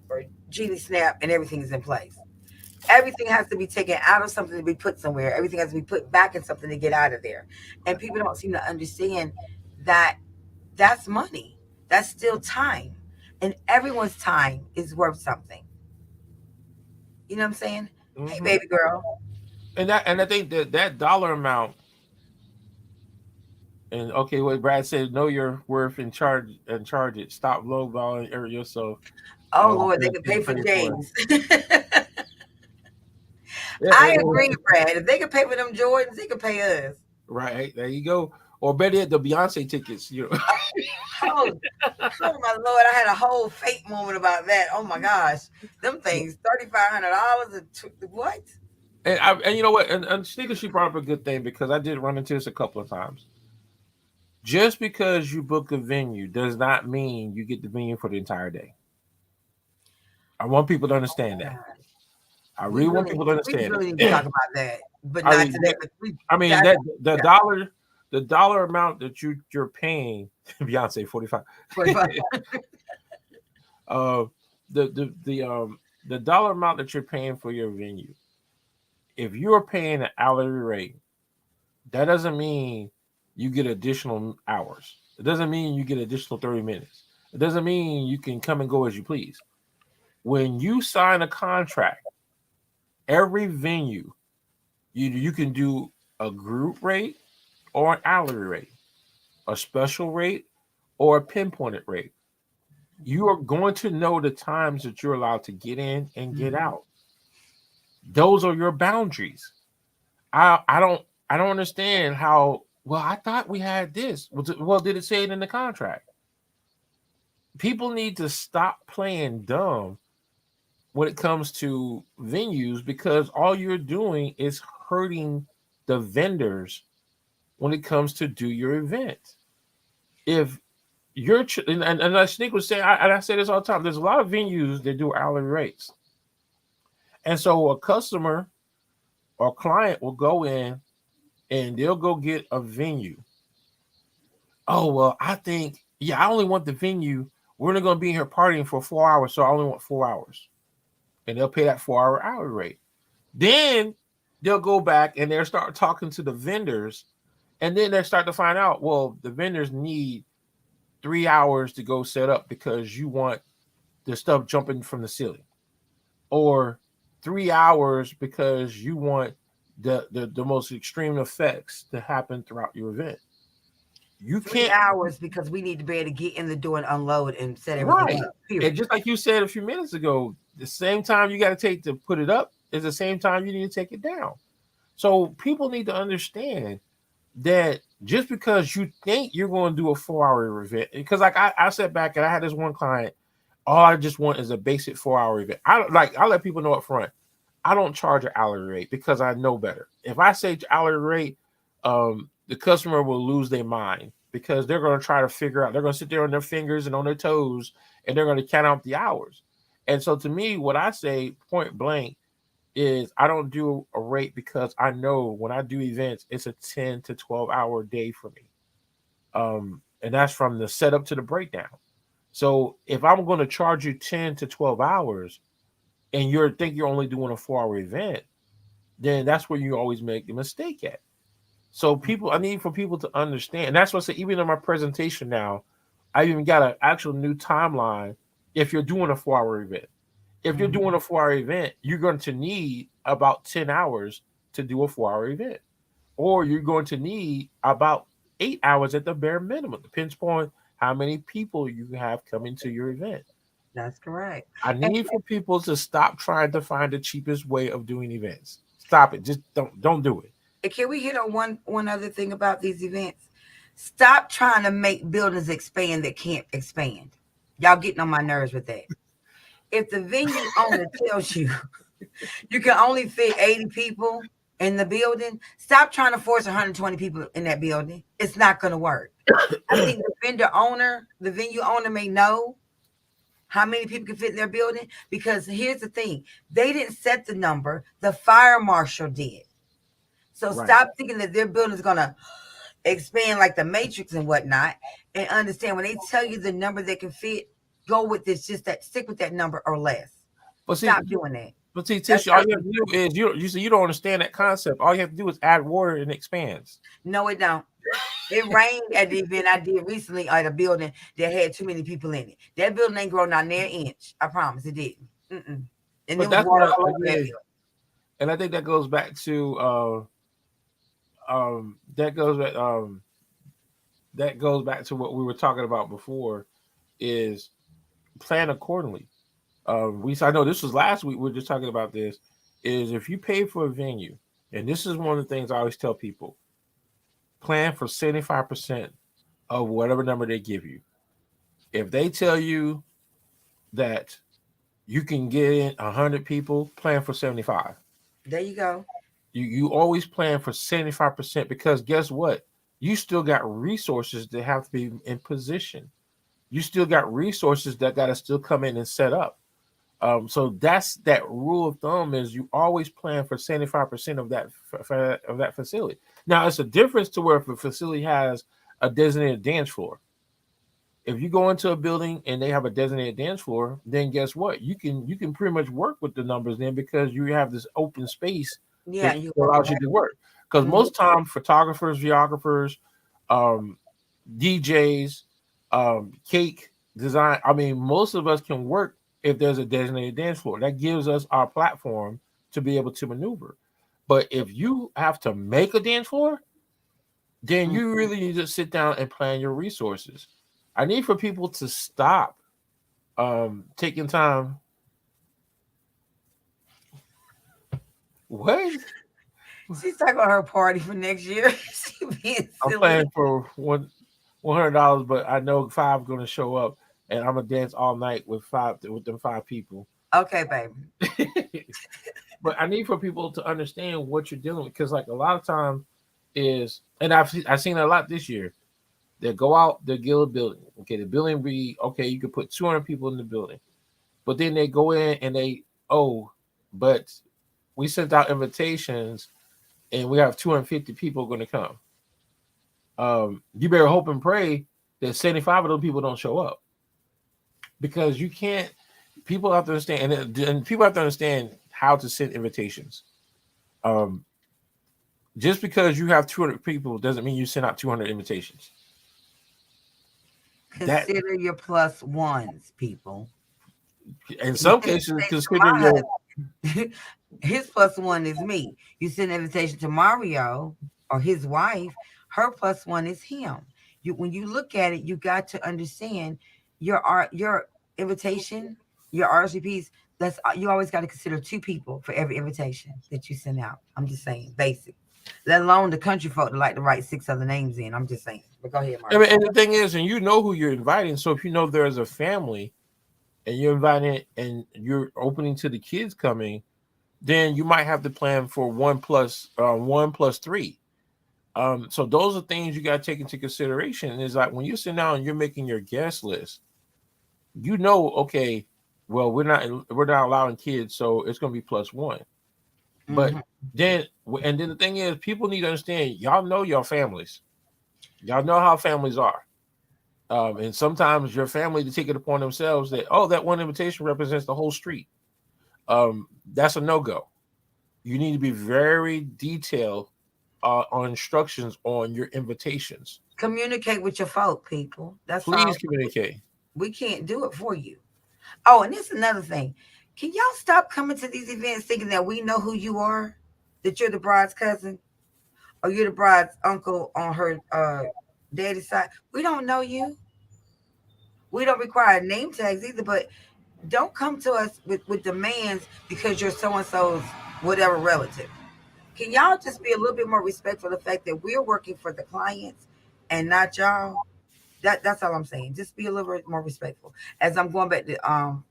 or genie snap, and everything is in place. Everything has to be taken out of something to be put somewhere. Everything has to be put back in something to get out of there. And people don't seem to understand that that's money. That's still time. And everyone's time is worth something. You know what I'm saying? Hey,
mhm.
baby girl.
And I think that that dollar amount and okay, what Brad said, know your worth and charge it. Stop lowballing yourself.
Oh, Lord, they
Because
can pay
people
for
pay for it.
James.
Yeah,
I agree, Brad. If they can pay for them Jordans, they can pay us.
right there you go. Or better yet, the Beyonce tickets. You know,
Oh, oh my Lord, I had a whole fate moment about that. Oh my gosh. Them things, $3,500. What?
and you know what? And Sneaker, she brought up a good thing because I did run into this a couple of times. Just because you book a venue does not mean you get the venue for the entire day. I want people to understand that.
God.
I really want people to
We
understand
really need to
it.
talk about that, but
I
not
mean,
today. But we
I mean
that's
that the
yeah.
dollar. the dollar amount that you're paying, Beyonce 45.
45.
uh, the dollar amount that you're paying for your venue. If you are paying an hourly rate, that doesn't mean you get additional hours. It doesn't mean you get additional 30 minutes. It doesn't mean you can come and go as you please. When you sign a contract, every venue, you can do a group rate or an hourly rate, a special rate or a pinpointed rate. You are going to know the times that you're allowed to get in and get
Mhm.
out. Those are your boundaries. I don't understand how. Well, I thought we had this. Well, did it say it in the contract? People need to stop playing dumb when it comes to venues because all you're doing is hurting the vendors when it comes to do your event. If you're and like Sneak was saying, and I say this all the time. There's a lot of venues that do hourly rates, and so a customer or client will go in and they'll go get a venue. Oh well, I think yeah, I only want the venue. We're only going to be here partying for 4 hours, so I only want 4 hours, and they'll pay that 4 hour hourly rate. Then they'll go back and they'll start talking to the vendors, and then they start to find out. Well, the vendors need 3 hours to go set up because you want the stuff jumping from the ceiling, or 3 hours because you want the most extreme effects to happen throughout your event. You
Three
can't.
hours because we need to be able to get in the door and unload and set everything
Right.
up.
And
Period.
just like you said a few minutes ago, the same time you got to take to put it up is the same time you need to take it down. So people need to understand that just because you think you're going to do a 4 hour event, because like I sat back and I had this one client, all I just want is a basic 4 hour event. I let people know up front. I don't charge an hourly rate because I know better. If I say hourly rate, the customer will lose their mind because they're going to try to figure out. They're going to sit there on their fingers and on their toes, and they're going to count out the hours. And so, to me, what I say point blank is I don't do a rate because I know when I do events, it's a 10 to 12 hour day for me. And that's from the setup to the breakdown. So if I'm going to charge you 10 to 12 hours and you're only doing a 4 hour event, then that's where you always make the mistake at. So I need for people to understand. And that's what I say, even in my presentation now, I even got an actual new timeline if you're doing a 4 hour event. If you're
Mhm.
doing a 4 hour event, you're going to need about 10 hours to do a 4 hour event. Or you're going to need about 8 hours at the bare minimum. Depends upon how many people you have coming to your event.
That's correct.
I
And,
need for people to stop trying to find the cheapest way of doing events. Stop it. Just don't do it.
and can we hit on one other thing about these events? Stop trying to make buildings expand that can't expand. Y'all getting on my nerves with that. If the venue owner tells you you can only fit 80 people in the building, stop trying to force 120 people in that building. It's not going to work. I think the venue owner may know how many people can fit in their building because here's the thing, they didn't set the number, the fire marshal did. So
Right.
stop thinking that their building is going to expand like the Matrix and whatnot, and understand when they tell you the number they can fit, go with this, just that, stick with that number or less.
But see,
Stop doing that. That's
Tisha, all you have
hurting.
to do is you say you don't understand that concept. All you have to do is add water and it expands.
No, it don't. It rained at the event I did recently at a building that had too many people in it. That building ain't grown not near an inch. I promise it didn't. Mm-mm. And there
But
was
that's
water
what
all over that
again, and I think that goes back to that goes back to what we were talking about before is plan accordingly. I know this was last week. We were just talking about this. Is if you pay for a venue, and this is one of the things I always tell people: plan for 75% of whatever number they give you. If they tell you that you can get in 100 people, plan for 75.
building. There you go.
You always plan for 75% because guess what? You still got resources that have to be in position. You still got resources that got to still come in and set up. So that's that rule of thumb is you always plan for 75% of that facility. Now it's a difference to where if a facility has a designated dance floor. If you go into a building and they have a designated dance floor, then guess what? You can pretty much work with the numbers then because you have this open space
Yeah,
that
you work
allows you
around.
to work. Because
Mhm.
most time photographers, videographers, um, DJs, cake design. I mean, most of us can work if there's a designated dance floor. That gives us our platform to be able to maneuver. But if you have to make a dance floor, then
Mm.
you really need to sit down and plan your resources. I need for people to stop taking time. What?
She's talking about her party for next year. She being
I'm
silly.
planning for $100, but I know five going to show up, and I'm gonna dance all night with them five people.
Okay, baby.
But I need for people to understand what you're dealing with because, like, a lot of times is, and I've seen a lot this year. They go out, they get a building. Okay, the building be okay. You could put 200 people in the building, but then they go in and oh, but we sent out invitations and we have 250 people going to come. You better hope and pray that 75 of those people don't show up because you can't. People have to understand, and people have to understand how to send invitations. Um, just because you have 200 people doesn't mean you send out 200 invitations. That
Consider your plus ones, people.
in
You
some
send an
cases
invitation
consider
to
your.
my husband. His plus one is me. You send an invitation to Mario or his wife. Her plus one is him. You when you look at it, you got to understand your invitation, your RSVPs. That's you always got to consider two people for every invitation that you send out. I'm just saying, basic. Let alone the country folk that like to write six other names in. I'm just saying. But go ahead,
I
Mario.
mean, and the thing is, and you know who you're inviting. So if you know there's a family and you're inviting and you're opening to the kids coming, then you might have to plan for one plus three. So those are things you got to take into consideration. Is like when you sit down and you're making your guest list, you know, okay, well we're not allowing kids, so it's going to be plus one. But
Hmm.
then the thing is, people need to understand. Y'all know your families. Y'all know how families are. And sometimes your family to take it upon themselves that that one invitation represents the whole street. That's a no go. You need to be very detailed on instructions on your invitations.
Communicate with your folk, people. That's all.
Please communicate.
We can't do it for you. Oh, and this is another thing. Can y'all stop coming to these events thinking that we know who you are? That you're the bride's cousin or you're the bride's uncle on her daddy's side? We don't know you. We don't require name tags either, but don't come to us with demands because you're so and so's whatever relative. Can y'all just be a little bit more respectful of the fact that we're working for the clients and not y'all? That's all I'm saying. Just be a little bit more respectful. As I'm going back to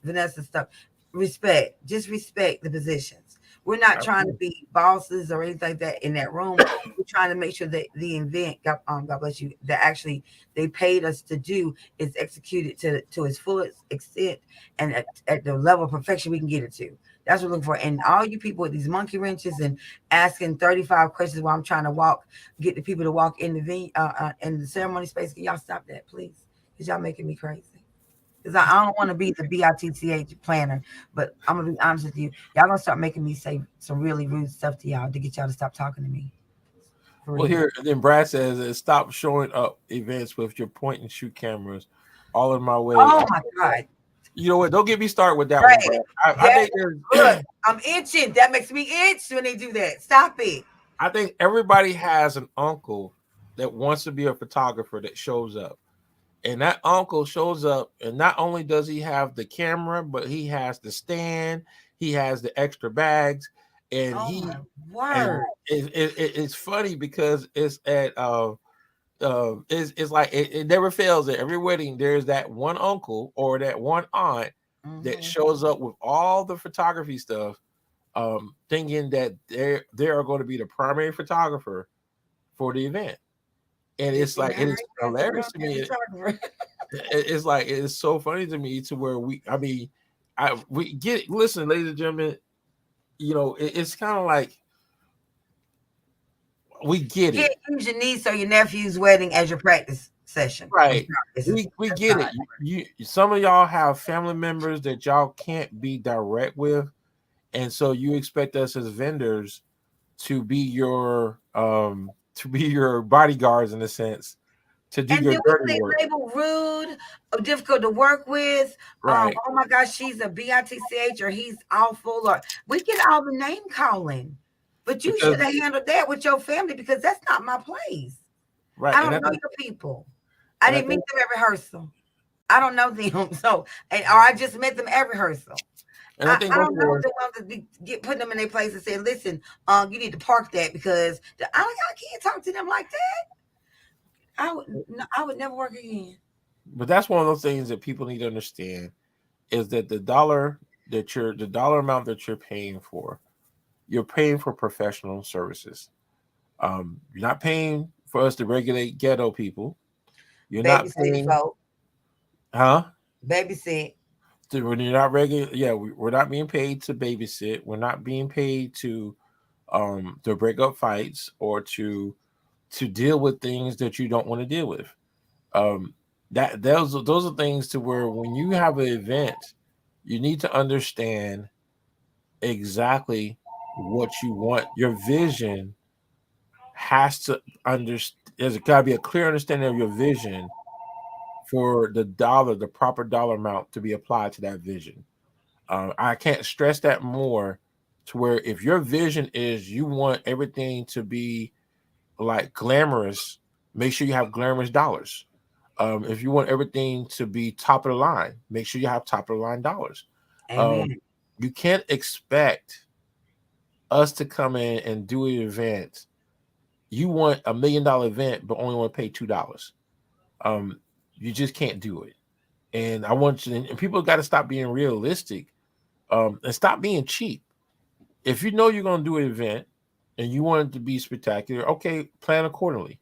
Vanessa stuff, respect. Just respect the positions. We're not trying to
Absolutely.
be bosses or anything like that in that room. We're trying to make sure that the event, God bless you, that actually they paid us to do is executed to its fullest extent and at the level of perfection we can get it to. That's what we're looking for. And all you people with these monkey wrenches and asking 35 questions while I'm trying to get the people to walk in the in the ceremony space. Can y'all stop that, please? Because y'all making me crazy. Because I don't want to be the BITTH planner, but I'm gonna be honest with you. Y'all gonna start making me say some really rude stuff to y'all to get y'all to stop talking to me. For
Well,
real.
here then Brad says, stop showing up events with your point and shoot cameras all in my way.
Oh my God.
You know what? Don't get me started with that one,
Right.
Brad. I
That
think
look,
there's
I'm itching. That makes me itch when they do that. Stop it.
I think everybody has an uncle that wants to be a photographer that shows up. And that uncle shows up, and not only does he have the camera, but he has the stand, he has the extra bags, and
Oh my
and
word.
it's funny because it's like it never fails at every wedding. There's that one uncle or that one aunt that
Hmm.
shows up with all the photography stuff, thinking that they are going to be the primary photographer for the event. And
Did
it's
you
like it
not
is
heard that's a
hilarious to
primary
me.
photographer?
It's like it's so funny to me to where I mean, we get listen, ladies and gentlemen. It's kind of like we
You
get
can't
it,
use your niece or your nephew's wedding as your practice session. I'm
right?
sorry. It's just
We
that's
get
not.
it. Some of y'all have family members that y'all can't be direct with, and so you expect us as vendors to be your bodyguards in a sense, to do
And
your
then we
dirty work,
label rude or difficult to work with.
right?
Oh my gosh, she's a bitch or he's awful or we get all the name calling. But you should
Because
have handled that with your family because that's not my place.
right,
I don't know your people. I
and I
didn't meet
think
them at rehearsal. I don't know them. So or I just met them at rehearsal.
and I
I
think
don't know
also
the ones that get putting them in their place and say, listen, you need to park that because I can't talk to them like that. I would never work again.
but that's one of those things that people need to understand is that the dollar amount that you're paying for professional services. You're not paying for us to regulate ghetto people. You're not
Babysit
paying,
folk.
huh?
Babysit.
When you're not regular, yeah, we're not being paid to babysit. We're not being paid to break up fights or to deal with things that you don't want to deal with. Um, those are things to where when you have an event, you need to understand exactly what you want. Your vision has to understand. There's got to be a clear understanding of your vision for the proper dollar amount to be applied to that vision. I can't stress that more. To where if your vision is you want everything to be like glamorous, make sure you have glamorous dollars. If you want everything to be top of the line, make sure you have top of the line dollars. Um,
Amen.
you can't expect us to come in and do an event. You want $1 million event, but only want to pay $2. Um, you just can't do it. And I want you, and people got to stop being realistic, and stop being cheap. If you know you're going to do an event and you want it to be spectacular, okay, plan accordingly.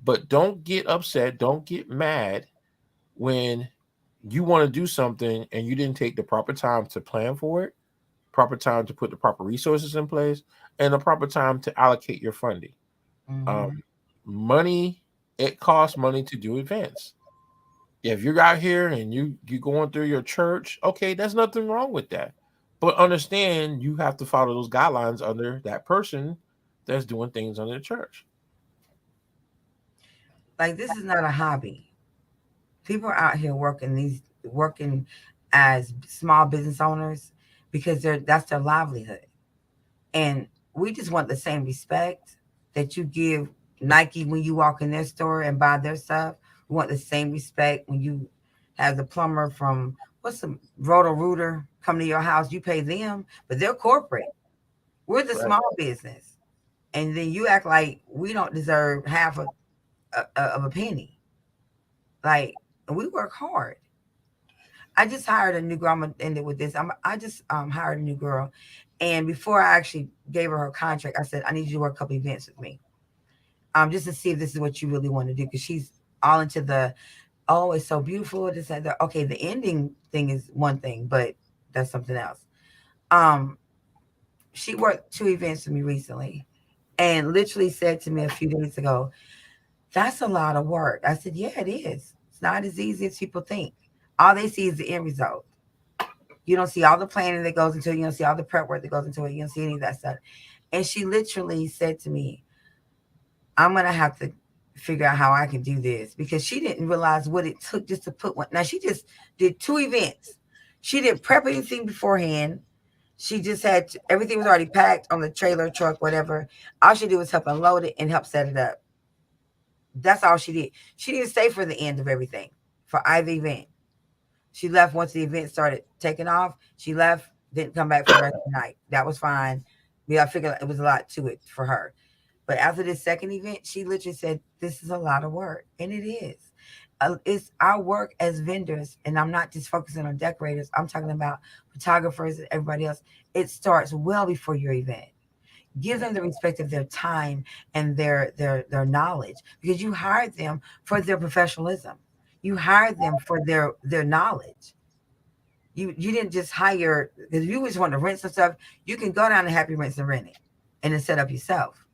But don't get upset, don't get mad when you want to do something and you didn't take the proper time to plan for it, proper time to put the proper resources in place, and the proper time to allocate your funding. Um,
Mm-hmm.
money, it costs money to do events. If you're out here and you going through your church, okay, there's nothing wrong with that. But understand you have to follow those guidelines under that person that's doing things under the church.
Like this is not a hobby. People are out here working as small business owners because that's their livelihood. And we just want the same respect that you give Nike when you walk in their store and buy their stuff. We want the same respect when you have the plumber from what's the Roto Rooter come to your house. You pay them, but they're corporate. We're the
Right.
small business, and then you act like we don't deserve half of a penny. Like we work hard. I just hired a new girl. I'm gonna end it with this. I just hired a new girl, and before I actually gave her contract, I said I need you to work a couple events with me, just to see if this is what you really want to do. Because she's all into the oh, it's so beautiful. This and that. Okay, the ending thing is one thing, but that's something else. Um, she worked 2 events with me recently, and literally said to me a few days ago, "That's a lot of work." I said, "Yeah, it is. It's not as easy as people think. All they see is the end result." You don't see all the planning that goes into it. You don't see all the prep work that goes into it. You don't see any of that stuff. And she literally said to me, I'm going to have to figure out how I can do this because she didn't realize what it took just to put one. Now, she just did 2 events. She didn't prep anything beforehand. She just had everything was already packed on the trailer, truck, whatever. All she did was help unload it and help set it up. That's all she did. She didn't stay for the end of everything for either event. She left once the event started taking off. She left, didn't come back for the rest of the night. That was fine. Yeah, I figured it was a lot to it for her. But after this second event, she literally said, "This is a lot of work." And it is. It's our work as vendors. And I'm not just focusing on decorators, I'm talking about photographers and everybody else. It starts well before your event. Give them the respect of their time and their knowledge because you hired them for their professionalism. You hired them for their knowledge. You didn't just hire, because if you just want to rent some stuff, you can go down to Happy Rents and rent it, and then set up yourself.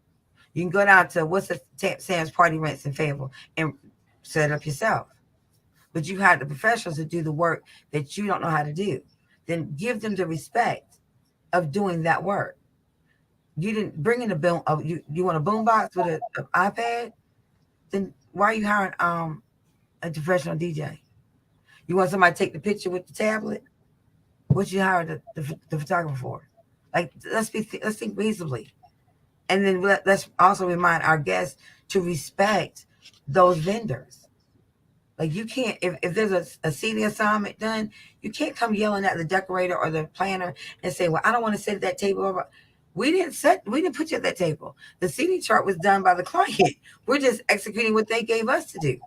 You can go down to what's the Sam's Party Rents in Fayetteville and set up yourself. But you had the professionals to do the work that you don't know how to do. Then give them the respect of doing that work. You didn't bring in a boom. You want a boom box with an iPad? Then why are you hiring a professional DJ? You want somebody to take the picture with the tablet? What you hire the photographer for? Like, let's think reasonably, and then let's also remind our guests to respect those vendors. Like, you can't, if there's a seating assignment done, you can't come yelling at the decorator or the planner and say, "Well, I don't want to sit at that table." We didn't put you at that table. The seating chart was done by the client. We're just executing what they gave us to do.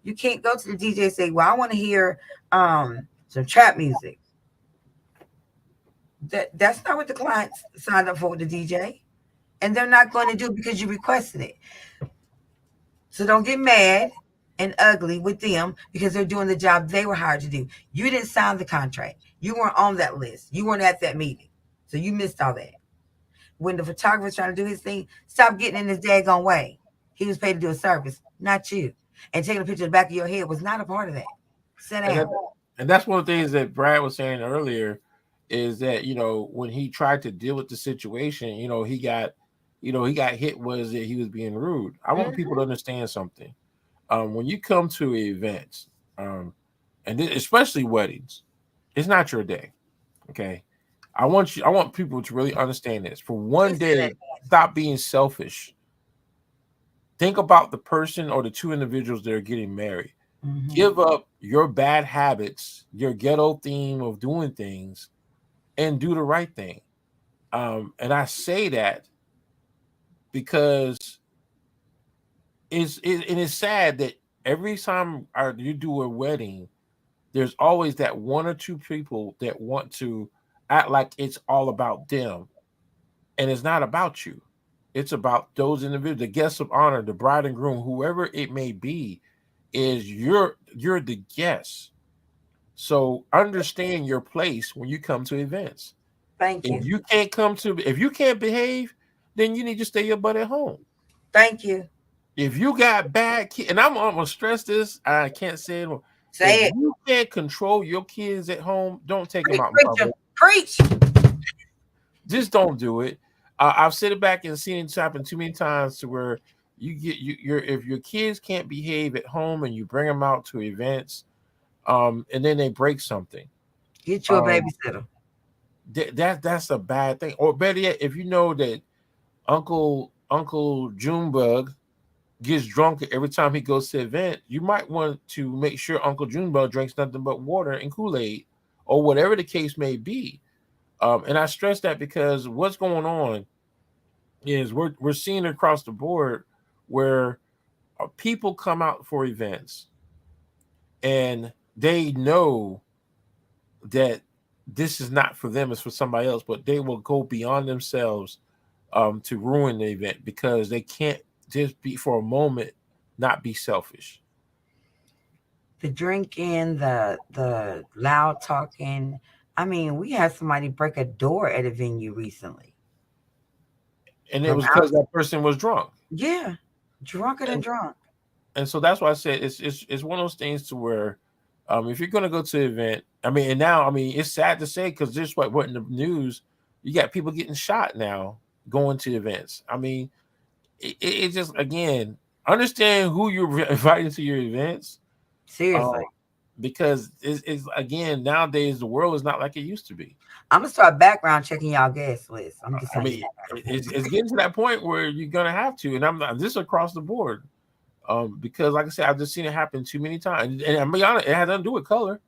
You can't go to the DJ and say, "Well, I want to hear some trap music." That's not what the clients signed up for with the DJ, and they're not going to do it because you requested it. So don't get mad and ugly with them because they're doing the job they were hired to do. You didn't sign the contract. You weren't on that list. You weren't at that meeting. So you missed all that. When the photographer's trying to do his thing, stop getting in his daggone way. He was paid to do a service, not you. And taking a picture of the back of your head was not a part of that. Sit
And
down.
that's one of the things that Brad was saying earlier, is that when he tried to deal with the situation, he got hit, was that he was being rude. I want people to understand something. When you come to events, especially weddings, it's not your day. Okay, I want people to really understand this. For one day, stop being selfish. Think about the person or the two individuals that are getting married. Give up your bad habits, your ghetto theme of doing things, and do the right thing. And I say that because it's sad that every time you do a wedding, there's always that one or two people that want to act like it's all about them, and it's not about you. It's about those individuals, the guests of honor, the bride and groom, whoever it may be. Is you're the guest. So understand your place when you come to events.
Thank you.
If you can't behave, then you need to stay your butt at home.
Thank you.
If you got bad kids, and I'm gonna stress this, I can't say it. If
Say it.
you can't control your kids at home, don't take them
Preach,
out in
preacher.
public.
Preach.
Just don't do it. I've sit back and seen it happen too many times to where if your kids can't behave at home and you bring them out to events, and then they break something.
Get you a
Um,
babysitter.
that's a bad thing. Or better yet, if you know that Uncle Junebug gets drunk every time he goes to an event, you might want to make sure Uncle Junebug drinks nothing but water and Kool-Aid, or whatever the case may be. And I stress that because what's going on is we're seeing across the board where people come out for events and they know that this is not for them, it's for somebody else, but they will go beyond themselves to ruin the event because they can't just be for a moment not be selfish.
The drinking, the loud talking. I mean, we had somebody break a door at a venue recently.
And it
From
was
out,
because that person was drunk.
yeah, drunker than
And
drunk.
so that's why I said it's one of those things to where if you're gonna go to an event, I mean, and now I mean it's sad to say because just what in the news, you got people getting shot now going to events. I mean, it just again understand who you're inviting to your events, uh,
Seriously.
because it's again nowadays the world is not like it used to be.
I'm gonna start background checking y'all guest list. I'm just
I
saying.
mean, it's getting to that point where you're gonna have to, and I'm not this across the board. Because like I said, I've just seen it happen too many times. And I'm be honest, it has nothing to do with color.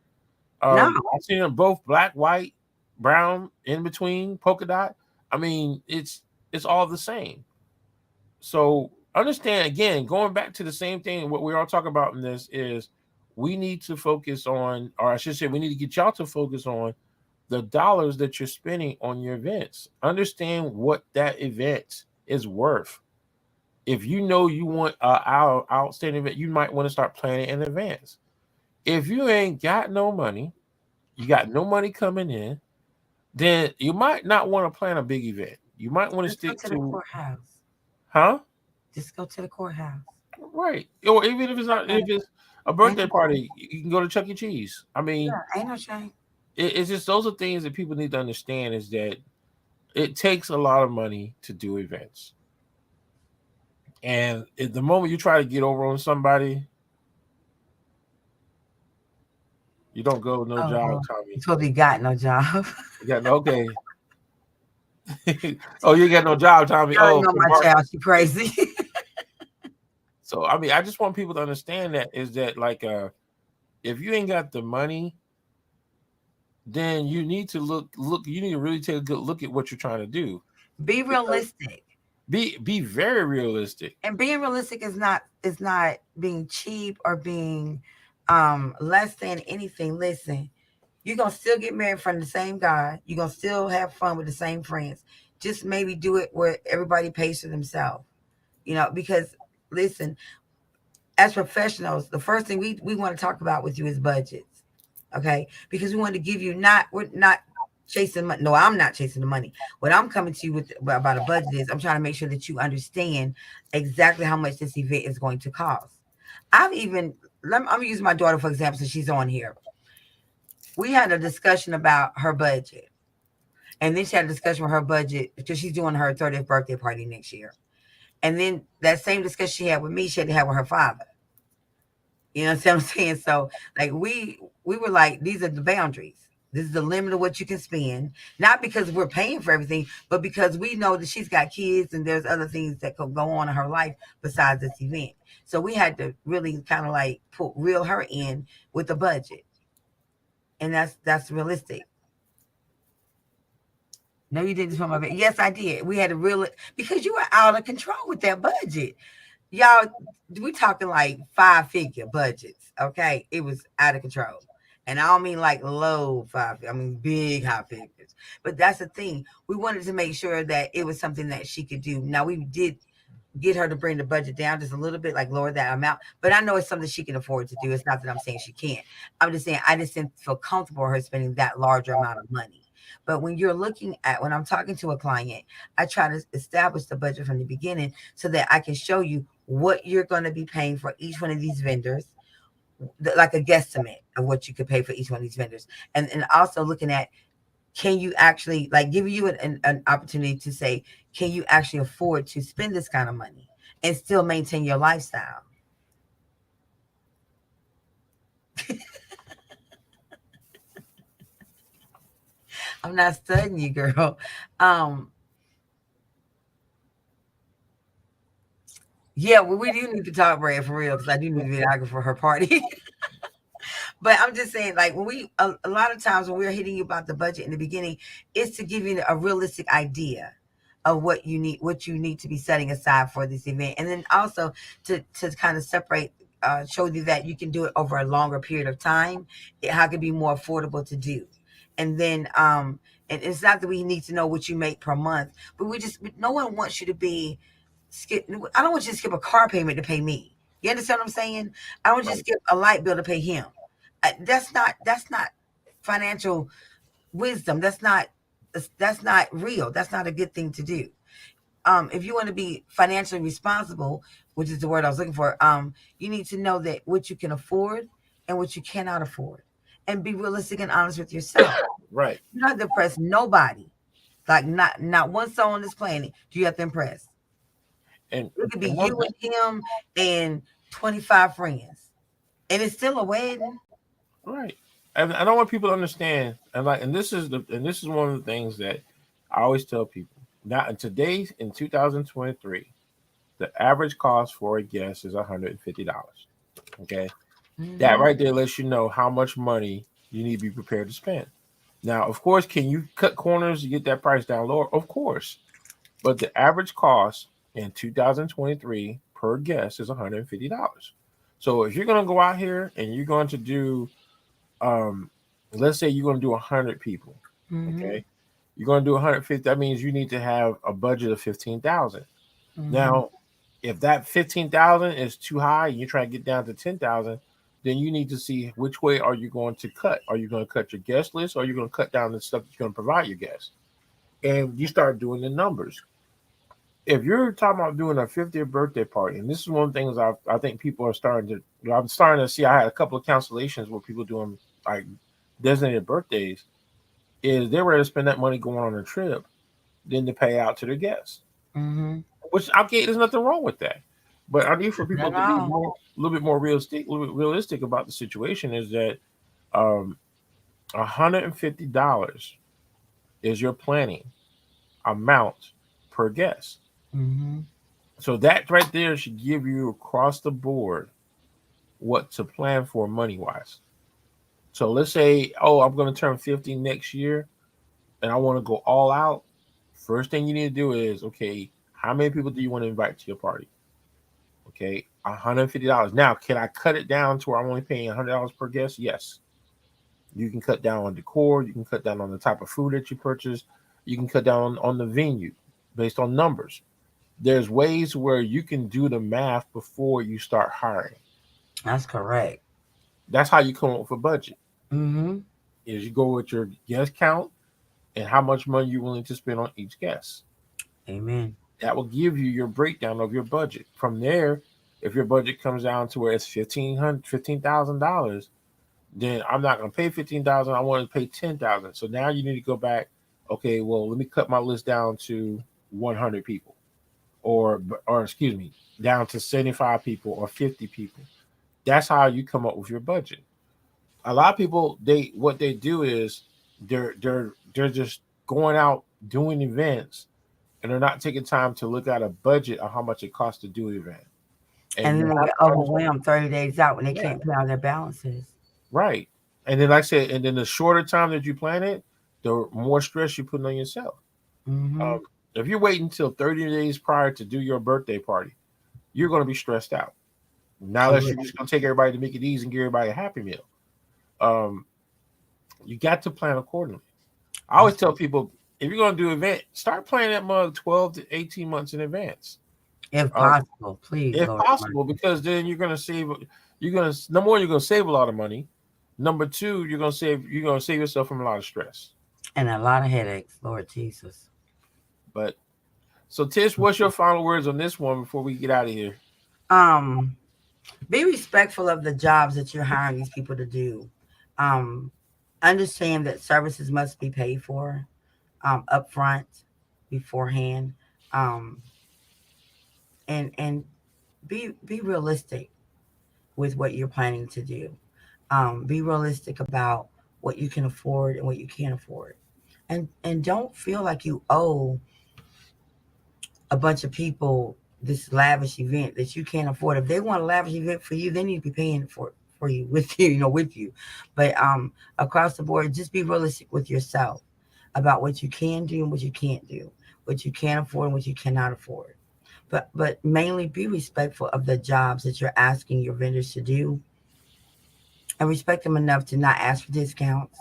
No,
I've seen them both black, white, brown, in between, polka dot. I mean, it's all the same. So understand again, going back to the same thing, what we're all talking about in this is we need to focus on, or I should say, we need to get y'all to focus on the dollars that you're spending on your events. Understand what that event is worth. If you know you want our outstanding event, you might want to start planning in advance. If you ain't got no money, you got no money coming in, then you might not want to plan a big event. You might want to
Just go
stick
to the
to,
courthouse.
huh?
Just go to the courthouse.
Right. Or even if it's not,
Okay.
if it's a
Ain't
birthday
no,
party, you can go to Chuck E. Cheese. I mean,
yeah, ain't no shame.
it's just those are things that people need to understand is that it takes a lot of money to do events. And at the moment you try to get over on somebody, you don't go no
Oh
job,
Lord. You
Tommy.
totally got no job.
You got no okay. Oh, you got no job, Tommy.
I
Oh,
know
from
my
Mark.
child. She crazy.
So I mean, I just want people to understand that is that like if you ain't got the money, then you need to look. You need to really take a good look at what you're trying to do
Be
because
realistic.
be very realistic.
And being realistic is not being cheap or being less than anything. Listen, you're gonna still get married from the same guy. You're gonna still have fun with the same friends. Just maybe do it where everybody pays for themselves. Because listen, as professionals, the first thing we want to talk about with you is budgets. Okay? Because we want to give you we're not chasing money. No, I'm not chasing the money. What I'm coming to you with about a budget is I'm trying to make sure that you understand exactly how much this event is going to cost. I'm gonna use my daughter for example, since she's on here. We had a discussion about her budget. And then she had a discussion with her budget because she's doing her 30th birthday party next year. And then that same discussion she had with me, she had to have with her father. You know what I'm saying? So like we were like, these are the boundaries. This is the limit of what you can spend. Not because we're paying for everything, but because we know that she's got kids and there's other things that could go on in her life besides this event. So we had to really kind of like reel her in with the budget. And that's realistic. No, you didn't just want my bed. Yes, I did. We had to reel it because you were out of control with that budget. Y'all, we talking like 5-figure budgets. Okay, it was out of control, and I don't mean like low five. I mean big high figures. But that's the thing. We wanted to make sure that it was something that she could do. Now we did get her to bring the budget down just a little bit, like lower that amount. But I know it's something she can afford to do. It's not that I'm saying she can't. I'm just saying I just didn't feel comfortable with her spending that larger amount of money. But when I'm talking to a client, I try to establish the budget from the beginning so that I can show you what you're going to be paying for each one of these vendors, like a guesstimate of what you could pay for each one of these vendors. And also looking at, can you actually like give you an opportunity to say, can you actually afford to spend this kind of money and still maintain your lifestyle? I'm not studying you, girl. Um, yeah, well, we do need to talk, Brad, for real, because I do need to be an for her party. But I'm just saying, like when a lot of times when we're hitting you about the budget in the beginning, it's to give you a realistic idea of what you need to be setting aside for this event, and then also to kind of separate, show you that you can do it over a longer period of time. How it can be more affordable to do, and then and it's not that we need to know what you make per month, but no one wants you to be skip. I don't want you to skip a car payment to pay me. You understand what I'm saying? I don't want you to
Right.
skip a light bill to pay him. That's not financial wisdom. That's not real. That's not a good thing to do. If you want to be financially responsible, which is the word I was looking for, you need to know that what you can afford and what you cannot afford, and be realistic and honest with yourself.
Right.
You don't have to impress nobody. Like not one soul on this planet do you have to impress.
And
It could be
and one
you and him and 25 friends, and it's still a wedding.
right. And I don't want people to understand. And this is one of the things that I always tell people. Now in today's in 2023, the average cost for a guest is $150. Okay. That
Hmm.
right there lets you know how much money you need to be prepared to spend. Now, of course, can you cut corners to get that price down lower? Of course. But the average cost in 2023 per guest is $150. So if you're going to go out here and you're going to do, um, let's say you're going to do 100 people,
Hmm.
okay? You're going to do 150. That means you need to have a budget of 15,000.
Hmm.
Now, if that 15,000 is too high and you try to get down to 10,000, then you need to see which way are you going to cut. Are you going to cut your guest list, or are you going to cut down the stuff that you're going to provide your guests? And you start doing the numbers. If you're talking about doing a 50th birthday party, and this is one of the things I think people are starting to, I'm starting to see. I had a couple of cancellations where people doing like designated birthdays, is they're ready to spend that money going on a trip than to pay out to their guests.
Mm-hmm.
Which okay, there's nothing wrong with that. But I need for people
Not
to be
all.
more, a little bit more realistic, a little bit realistic about the situation. Is that um, $150 is your planning amount per guest.
Mm-hmm.
So that right there should give you across the board what to plan for money wise. So let's say, oh, I'm going to turn 50 next year and I want to go all out. First thing you need to do is, okay, how many people do you want to invite to your party? Okay, $150. Now, can I cut it down to where I'm only paying $100 per guest? Yes. You can cut down on decor. You can cut down on the type of food that you purchase. You can cut down on the venue based on numbers. There's ways where you can do the math before you start hiring.
That's correct.
That's how you come up with a budget.
Mm-hmm.
Is you go with your guest count and how much money you're willing to spend on each guest.
Amen.
That will give you your breakdown of your budget. From there, if your budget comes down to where it's $15,000, then I'm not going to pay 15,000. I want to pay 10,000. So now you need to go back. Okay, well, let me cut my list down to 100 people, or excuse me, down to 75 people or 50 people. That's how you come up with your budget. A lot of people, they what they do is they're just going out doing events, and they're not taking time to look at a budget of how much it costs to do an event. And
And
you
then they
have
get
to understand,
overwhelmed 30 days out when they
yeah,
can't pay all their balances.
right. And then, like I said, and then the shorter time that you plan it, the more stress you put on yourself.
Mm-hmm.
If you're waiting until 30 days prior to do your birthday party, you're going to be stressed out. Now that
Correct.
you're just going to take everybody to make it easy and give everybody a happy meal, um, you got to plan accordingly. I always
That's
tell people, if you're going to do an event, start planning that month 12 to 18 months in advance,
if
um,
possible, please,
if
Lord have
possible,
mercy.
because then you're going to save. You're going to number one, you're going to save a lot of money. Number two, you're going to save yourself from a lot of stress.
And a lot of headaches, Lord Jesus.
But so, Tish, what's your final words on this one before we get out of here?
Um, be respectful of the jobs that you're hiring these people to do. Um, understand that services must be paid for upfront, beforehand, um, and be realistic with what you're planning to do. Be realistic about what you can afford and what you can't afford, and don't feel like you owe a bunch of people this lavish event that you can't afford. If they want a lavish event for you, they need to be paying for you with you, with you. But across the board, just be realistic with yourself about what you can do and what you can't do, what you can afford and what you cannot afford. But mainly be respectful of the jobs that you're asking your vendors to do, and respect them enough to not ask for discounts.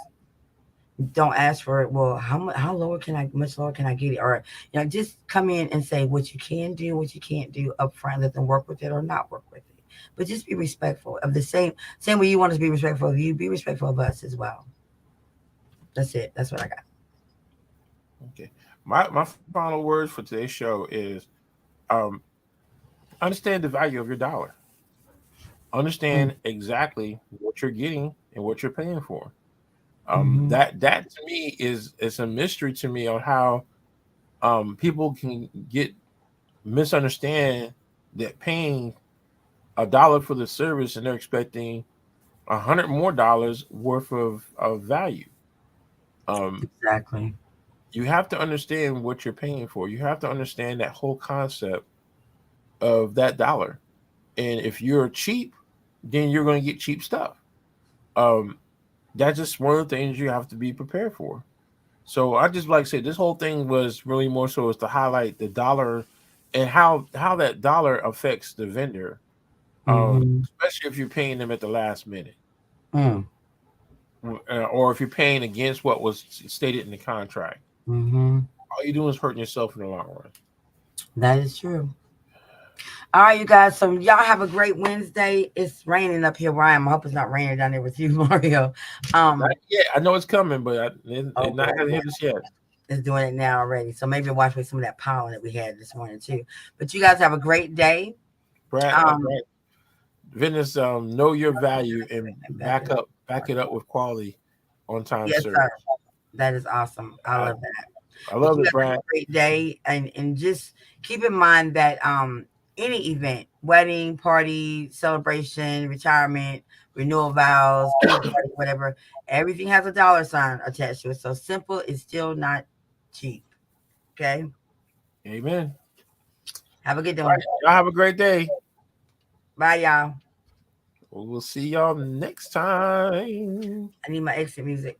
Don't ask for it. Well, how lower can I? Much lower can I get it? Or just come in and say what you can do, what you can't do up front. Let them work with it or not work with it. But just be respectful of the same way you want us to be respectful of you. Be respectful of us as well. That's it. That's what I got.
Okay. My final words for today's show is um, understand the value of your dollar.
Mm,
Understand exactly what you're getting and what you're paying for.
mm-hmm.
That to me is a mystery to me on how people can get misunderstand that paying $1 for the service and they're expecting 100 more dollars worth of value. Um,
Exactly.
you have to understand what you're paying for. You have to understand that whole concept of that dollar. And if you're cheap, then you're going to get cheap stuff. Um, that's just one of the things you have to be prepared for. So I just like to say this whole thing was really more so as to highlight the dollar and how that dollar affects the vendor,
Mm-hmm.
especially if you're paying them at the last minute,
Mm,
or if you're paying against what was stated in the contract.
mm-hmm.
All you're doing is hurting yourself in the long run.
That is true. All right, you guys. So y'all have a great Wednesday. It's raining up here where I am. I hope it's not raining down there with you, Mario.
Not
Um,
yet. I know it's coming, but
oh,
it's not
good.
gonna
Yeah,
hit us yet.
it's doing it now already. So maybe wash away some of that pollen that we had this morning too. But you guys have a great day. Um,
Brad, Venice, know your value and
and back it up.
back it up with quality, on time
Yes,
service.
sir. That is awesome. I
I,
love that.
I
But
love
you
it,
guys have
Brad.
a great day, and just keep in mind that any event, wedding, party, celebration, retirement, renewal vows, kids party, whatever, everything has a dollar sign attached to it. So simple is still not cheap. Okay.
Amen.
Have a good
All right,
one.
y'all have a great day.
Bye, y'all.
We'll see y'all next time.
I need my exit music.